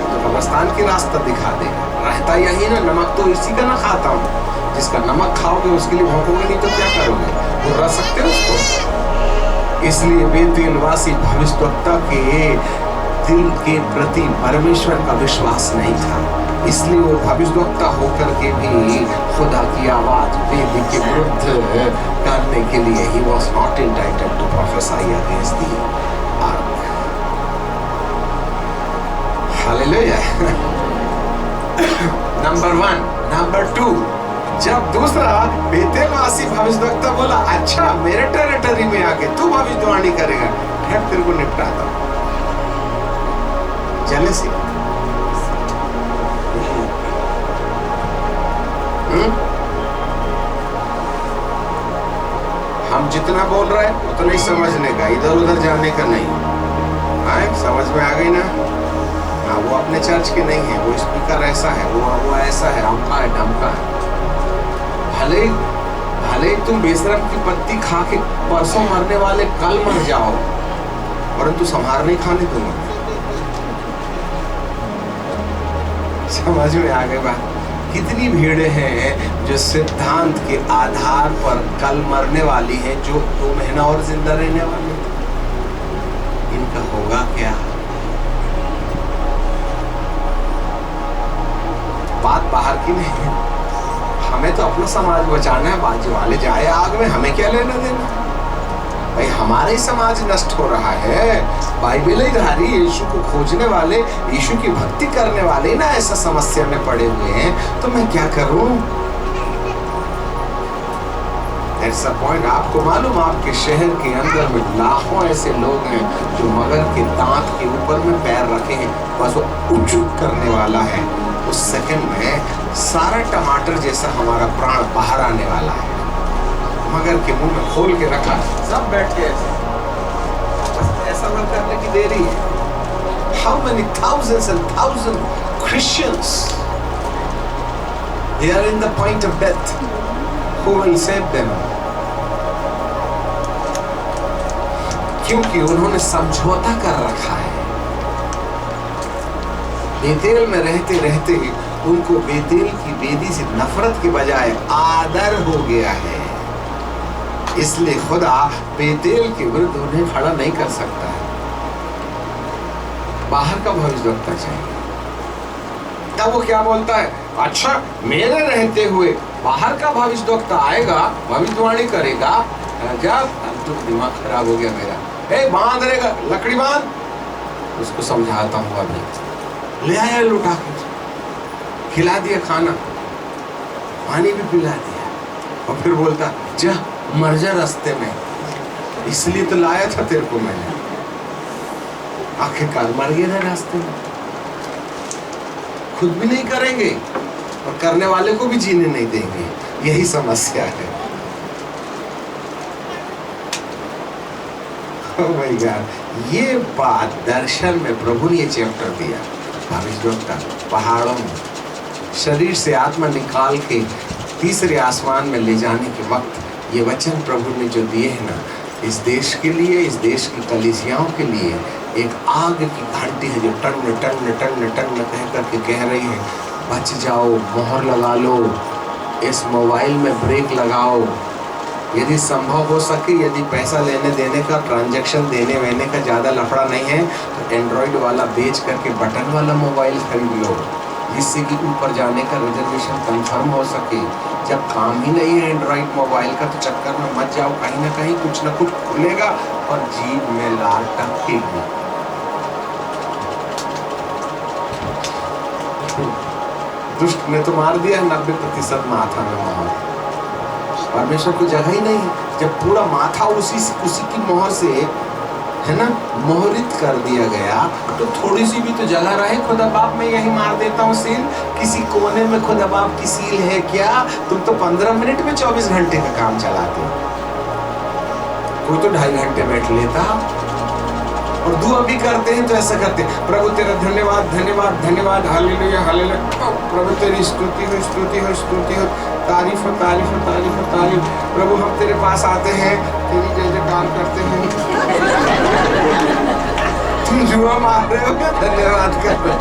तो कब्रिस्तान की रास्ता दिखा देगा। रहता यही ना, नमक तो इसी का ना खाता हूँ। जिसका नमक खाओगे उसके लिए भौंकोगे, नहीं तो क्या करोगे? गुर्रा सकते हो उसको। इसलिए बेतेलवासी भविष्यवक्ता के दिल के प्रति परमेश्वर का विश्वास नहीं था, इसलिए वो भविष्यवक्ता होकर के भी खुदा की आवाज वेदी के विरुद्ध करने के लिए he was not entitled to prophesy against the ark. Hallelujah. Number 1. Number 2, जब दूसरा बेतेलवासी भविष्यवक्ता बोला, अच्छा मेरे टेरिटरी में आके तू भविष्यवाणी करेगा, फिर तेरे को निपटाता हूं। जेलसी। हम जितना बोल रहे हैं उतना ही समझने का, इधर उधर जाने का नहीं। समझ में आ गई ना? हाँ, वो अपने चर्च के नहीं है, वो स्पीकर ऐसा है, वो ऐसा है, अमका है, ढमका है। भले तुम बेशरम की पत्ती खा के परसों मरने वाले कल मर जाओ, परंतु संहार नहीं खाने दूंगा। समझ में आ गई बात? कितनी भीड़ें हैं जो सिद्धांत के आधार पर कल मरने वाली हैं, जो 2 महीना और जिंदा रहने वाली। इनका होगा क्या? बात बाहर की नहीं है। हमें तो अपना समाज बचाना है, बाजू वाले जाए आग में, हमें क्या लेना देना? भाई हमारा ही समाज नष्ट हो रहा है। बाइबल धारी, यीशु को खोजने वाले, यीशु की भक्ति करने वाले ना ऐसा समस्या में पड़े हुए हैं, तो मैं क्या करूं? ऐसा पॉइंट आपको मालूम, आपके शहर के अंदर में लाखों ऐसे लोग हैं जो मगर के दांत के ऊपर में पैर रखे हैं, बस वो उचुक करने वाला है, उस सेकंड में सारा टमाटर जैसा हमारा प्राण बाहर आने वाला है। मगर के मुंह में खोल के रखा, सब बैठ के ऐसा ना करने की देरी है। How many thousands and thousands Christians they are in the point of death. Who will save them? क्योंकि उन्होंने समझौता कर रखा है। बेतेल में रहते रहते उनको बेतेल की वेदी से नफरत के बजाय आदर हो गया है, इसलिए खुदा बेतेल के विरुद्ध उन्हें खड़ा नहीं कर सकता है। बाहर का भविष्यवक्ता चाहिए। तब वो क्या बोलता है, अच्छा मेरे रहते हुए बाहर का भविष्यवक्ता आएगा, भविष्यवाणी करेगा। जब तो दिमाग खराब हो गया मेरा। बांध रहेगा, लकड़ी बांध, उसको समझाता हूँ। अभी ले आया लुटा के, खिला दिया खाना, पानी भी पिला दिया, और फिर बोलता जा मर जा रास्ते में, इसलिए तो लाया था तेरे को मैंने। आखिरकार मर गया ना रास्ते में। खुद भी नहीं करेंगे और करने वाले को भी जीने नहीं देंगे, यही समस्या है। Oh my God, ये बात दर्शन में प्रभु ने ये चैप्टर दिया। भविष्यवक्ता पहाड़ों में शरीर से आत्मा निकाल के तीसरे आसमान में ले जाने के वक्त ये वचन प्रभु ने जो दिए हैं ना, इस देश के लिए, इस देश की कलीसियाओं के लिए एक आग की घंटी है जो टन टन टन टन कह करके कह रही है, बच जाओ, मोहर लगा लो, इस मोबाइल में ब्रेक लगाओ। यदि संभव हो सके, यदि पैसा लेने देने का, ट्रांजैक्शन देने वेने का ज़्यादा लफड़ा नहीं है, तो एंड्रॉयड वाला बेच करके बटन वाला मोबाइल खरीद लो, जिससे कि ऊपर जाने का रिजर्वेशन कंफर्म हो सके। जब काम ही नहीं है एंड्रॉयड मोबाइल का, तो चक्कर में मत जाओ, कहीं ना कहीं कुछ ना कुछ खुलेगा और जीभ में लाल टपकेगी। दुष्ट ने तो मार दिया 90% माथा में मोहर। परमेश्वर को जगह ही नहीं। जब पूरा माथा उसी की मोहर से है ना, मोहरित कर दिया गया, तो थोड़ी सी भी तो जगह रहे। खुदा बाप मैं यही मार देता हूँ सील, किसी कोने में खुदा बाप की सील है क्या? तुम तो 15 मिनट में 24 घंटे का काम चलाते हो, कोई तो 2.5 घंटे बैठ लेता। और दुआ भी करते हैं तो ऐसा करते हैं, प्रभु तेरा धन्यवाद धन्यवाद धन्यवाद, हालेलुया हालेलुया, प्रभु तेरी स्तुति हो स्तुति हो स्तुति हो, तारीफ हो तारीफ हो तारीफ हो तारीफ। प्रभु हम तेरे पास आते हैं, तेरी जय जयकार करते हैं। तुम जुआ मार रहे हो क्या धन्यवाद कर रहे हो?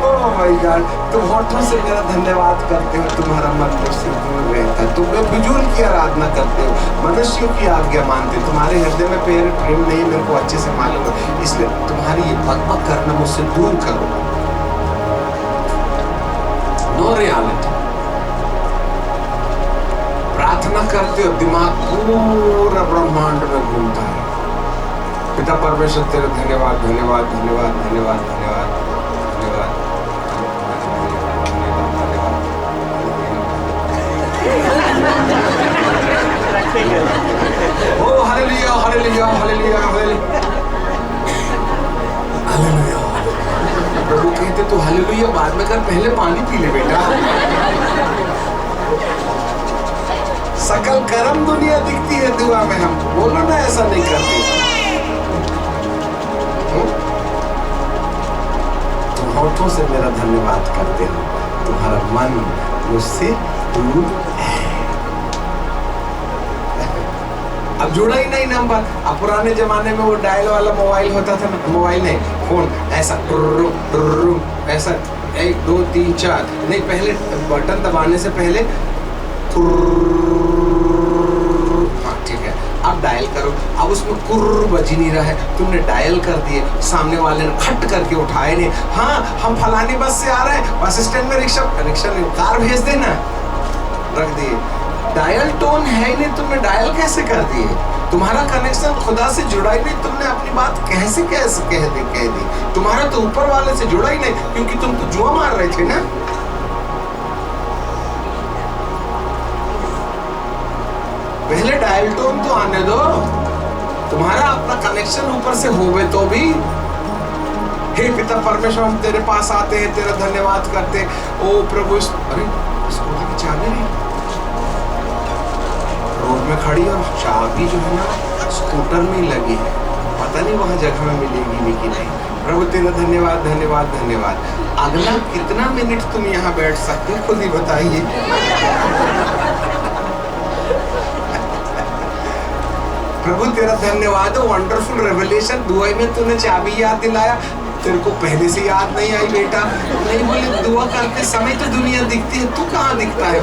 ओह माय गॉड, तुम होठों से मेरा धन्यवाद करते हो, तुम्हारा मन मुझसे दूर रहता है। तुम बेफिजूल की आराधना करते हो, मनुष्यों की आज्ञा मानते, तुम्हारे हृदय में प्रेम नहीं, मेरे को अच्छे से मालूम है, इसलिए तुम्हारी ये बकबक करना मुझसे दूर करो। No reality. प्रार्थना करते हो, दिमाग पूरा ब्रह्मांड में घूमता है। पिता परमेश्वर तेरे धन्यवाद धन्यवाद धन्यवाद धन्यवाद धन्यवाद धन्यवाद ओ हालेलुया हालेलुया हालेलुया हालेलुया। प्रभु कहते तो हालेलुया बाद में कर, पहले पानी पी ले बेटा। सकल कर्म दुनिया दिखती है दुआ में, हम बोलो ना ऐसा नहीं करते। तुम होठों से मेरा धन्यवाद करते हो, तुम्हारा मन मुझसे दूर है। अब जुड़ा ही नहीं नंबर। अब पुराने जमाने में वो डायल वाला मोबाइल होता था ना, मोबाइल नहीं फोन, ऐसा ऐसा 1 2 3 4 नहीं, पहले बटन दबाने से पहले ठीक है, अब डायल करो। अब उसमें कुर्र बज नहीं रहा है, तुमने डायल कर दिए, सामने वाले ने खट करके उठाए नहीं, हाँ हम फलानी बस से आ रहे हैं, बस स्टैंड में रिक्शा नहीं, कार भेज देना, रख दिए। डायल टोन है ही नहीं, तुमने डायल कैसे कर दिए? तुम्हारा कनेक्शन खुदा से जुड़ा ही नहीं, तुमने अपनी बात कैसे कह दी। तुम्हारा तो ऊपर वाले से जुड़ा ही नहीं, क्योंकि तुम तो जुआ मार रहे थे ना। पहले डायल टोन तो आने दो, तुम्हारा अपना कनेक्शन ऊपर से होवे तो भी। हे पिता परमेश्वर हम तेरे पास आते हैं, तेरा धन्यवाद करते। ओ प्रभु अरे स्कूटर की चाबी नहीं, रोड में खड़ी और चाबी जो है ना स्कूटर में लगी है, पता नहीं वहां जगह में मिलेगी भी कि नहीं। प्रभु तेरा धन्यवाद धन्यवाद धन्यवाद। अगला कितना मिनट तुम यहाँ बैठ सकते हो खुद ही बताइए। प्रभु तेरा धन्यवाद, वंडरफुल रेवलेशन, दुआ में तूने चाबी याद दिलाया, तेरे को पहले से याद नहीं आई बेटा। नहीं बोले दुआ करते समय तो दुनिया दिखती है, तू कहाँ दिखता है?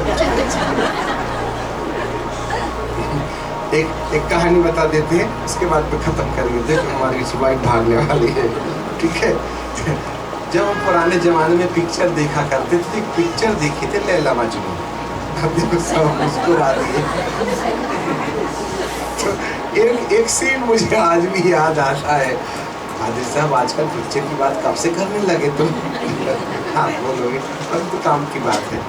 एक कहानी बता देते हैं, इसके बाद पे खत्म करेंगे। देखो हमारी वाइफ भागने वाली है, ठीक है। जब हम पुराने जमाने में पिक्चर देखा करते थे, एक पिक्चर देखी थी लैला मजनू, सब मुस्कुरा दिए। तो एक सीन मुझे आज भी याद आता है। आदिल साहब आजकल पिक्चर की बात कब से करने लगे तुम? हाँ बोलोगे, अब तो काम की बात है।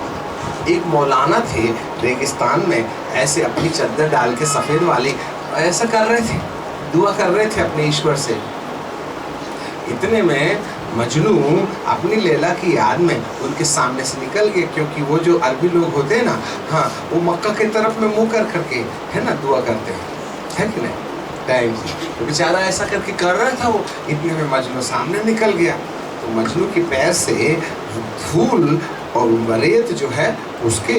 एक मौलाना थे रेगिस्तान में, ऐसे अपनी चद्दर डाल के सफ़ेद वाली ऐसा कर रहे थे, दुआ कर रहे थे अपने ईश्वर से। इतने में मजनू अपनी लैला की याद में उनके सामने से निकल गए, क्योंकि वो जो अरबी लोग होते हैं ना, हाँ वो मक्का की तरफ में मुँह कर करके है ना दुआ करते हैं, है कि नहीं? टाइम तो बेचारा ऐसा करके कर रहा था वो, इतने में मजनू सामने निकल गया। तो मजनू के पैर से धूल और रेत जो है उसके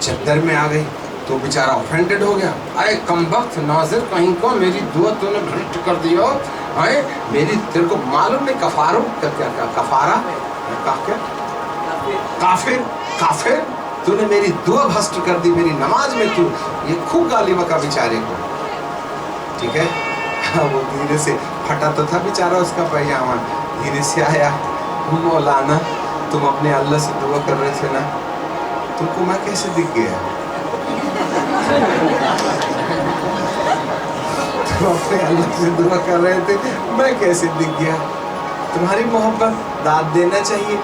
चद्दर में आ गई, तो बेचारा ऑफेंडेड हो गया। अरे कमबख्त नाज़िर कहीं को, मेरी दुआ तूने भ्रष्ट कर दिया। अरे मेरी तेरे को मालूम नहीं कफारो क्या कफारा क्या काफिर काफिर, तूने मेरी दुआ भ्रष्ट कर दी, मेरी नमाज में तू ये खूब गाली बका बेचारे को, ठीक है। वो धीरे से फटा तो था बेचारा उसका पैजामा, धीरे से आया, मौलाना तुम अपने अल्लाह से दुआ कर रहे थे ना, तुमको मैं कैसे दिख गया? तुम अपने अल्लाह से दुआ कर रहे थे, मैं कैसे दिख गया? तुम्हारी मोहब्बत दाद देना चाहिए,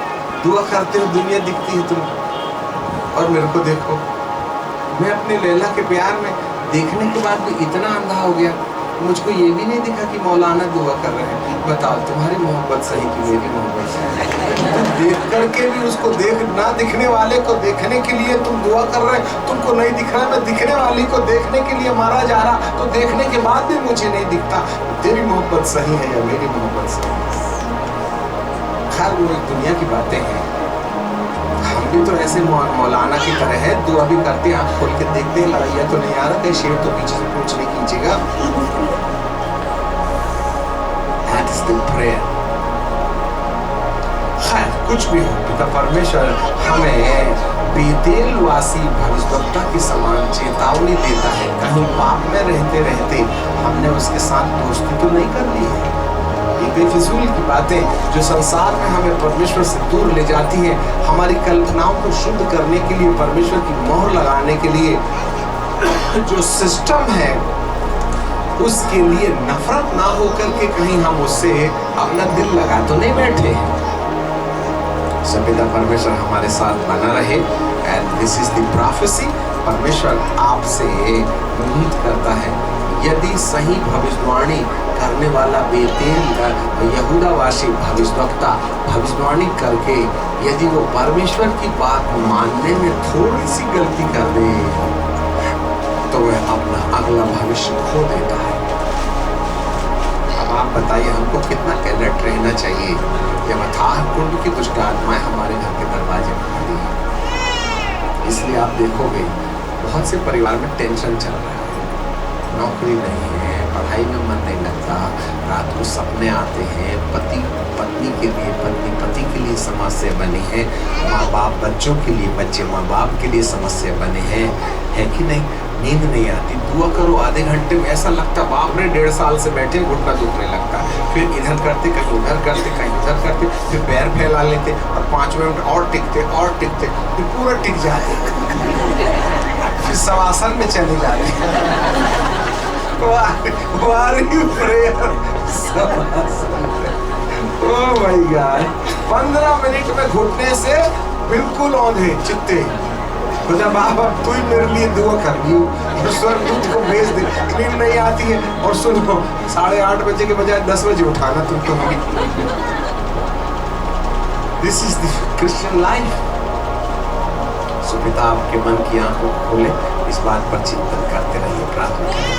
दुआ करते हो दुनिया दिखती है तुम, और मेरे को देखो, मैं अपने लैला के प्यार में देखने के बाद भी इतना अंधा हो गया। मुझको ये भी नहीं दिखा कि मौलाना दुआ कर रहे हैं। बताओ तुम्हारी मोहब्बत सही कि मेरी मोहब्बत सही? तुम देख करके भी उसको देख ना दिखने वाले को देखने के लिए तुम दुआ कर रहे हैं। तुमको नहीं दिख रहा, मैं दिखने वाली को देखने के लिए मारा जा रहा, तो देखने के बाद भी मुझे नहीं दिखता। तेरी मोहब्बत सही है या मेरी मोहब्बत सही है? खैर वो एक दुनिया की बातें हैं। हम भी तो ऐसे मौलाना की तरह है, दुआ भी करते हैं, आँख खोल के देखते हैं लड़ाइया तो नहीं आ रहा, कहीं शेर तो पीछे से पूछ नहीं कीजिएगा। That is the prayer। खैर कुछ भी हो, पिता परमेश्वर हमें बेतेल वासी भविष्यवक्ता के समान चेतावनी देता है। कहीं पाप में रहते रहते हमने उसके साथ दोस्ती तो नहीं कर ली है। ये बेफिजूल की बातें जो संसार में हमें परमेश्वर से दूर ले जाती हैं, हमारी कल्पनाओं को शुद्ध करने के लिए, परमेश्वर की मोहर लगाने के लिए जो सिस्टम है, उसके लिए नफरत ना होकर के कहीं हम उससे अपना दिल लगा तो नहीं बैठे। पिता परमेश्वर हमारे साथ बना रहे। And this is the prophecy. परमेश्वर आपसे उम्मीद करता है, यदि सही भविष्यवाणी करने वाला बेतेल यहूदावासी भविष्यवक्ता भविष्यवाणी करके यदि वो परमेश्वर की बात मानने में थोड़ी सी गलती कर दे तो वह अपना अगला भविष्य खो देता है। अब आप बताइए हमको कितना अलर्ट रहना चाहिए जब अथाह कुंड की दुष्ट आत्माएं हमारे घर के दरवाजे पर खड़ी हैं। इसलिए आप देखोगे बहुत से परिवार में टेंशन चल रहा है, नौकरी नहीं है, पढ़ाई में मन नहीं लगता, रात को सपने आते हैं, पति पत्नी के लिए, पत्नी पति के लिए समस्या बनी है, माँ बाप बच्चों के लिए, बच्चे माँ बाप के लिए समस्या बने हैं, है कि नहीं? नींद नहीं आती, दुआ करो आधे घंटे में ऐसा लगता बाप रे 1.5 साल से बैठे, घुटना दुखने लगता, फिर इधर करते कहीं उधर करते कहीं उधर करते, फिर पैर फैला लेते और 5 मिनट और टिकते, फिर पूरा टिक जाते, फिर शवासन में चले जाते। ओह माय गॉड, 15 मिनट में घुटने से बिल्कुल औंधे चित्ते। खुदा बाप अब तू ही मेरे लिए दुआ कर ली, स्वर्गदूत को भेज दे, नींद नहीं आती है और सुनो 8:30 बजे के बजाय 10 बजे उठाना तुमको। This is the Christian life. So पिता आपके मन की आंखों को खोले, इस बात पर चिंतन करते रहिए, प्रार्थना करिए।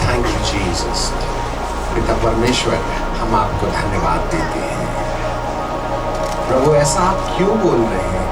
Thank you Jesus. पिता परमेश्वर हम आपको धन्यवाद देते हैं। प्रभु ऐसा आप क्यों बोल रहे हैं?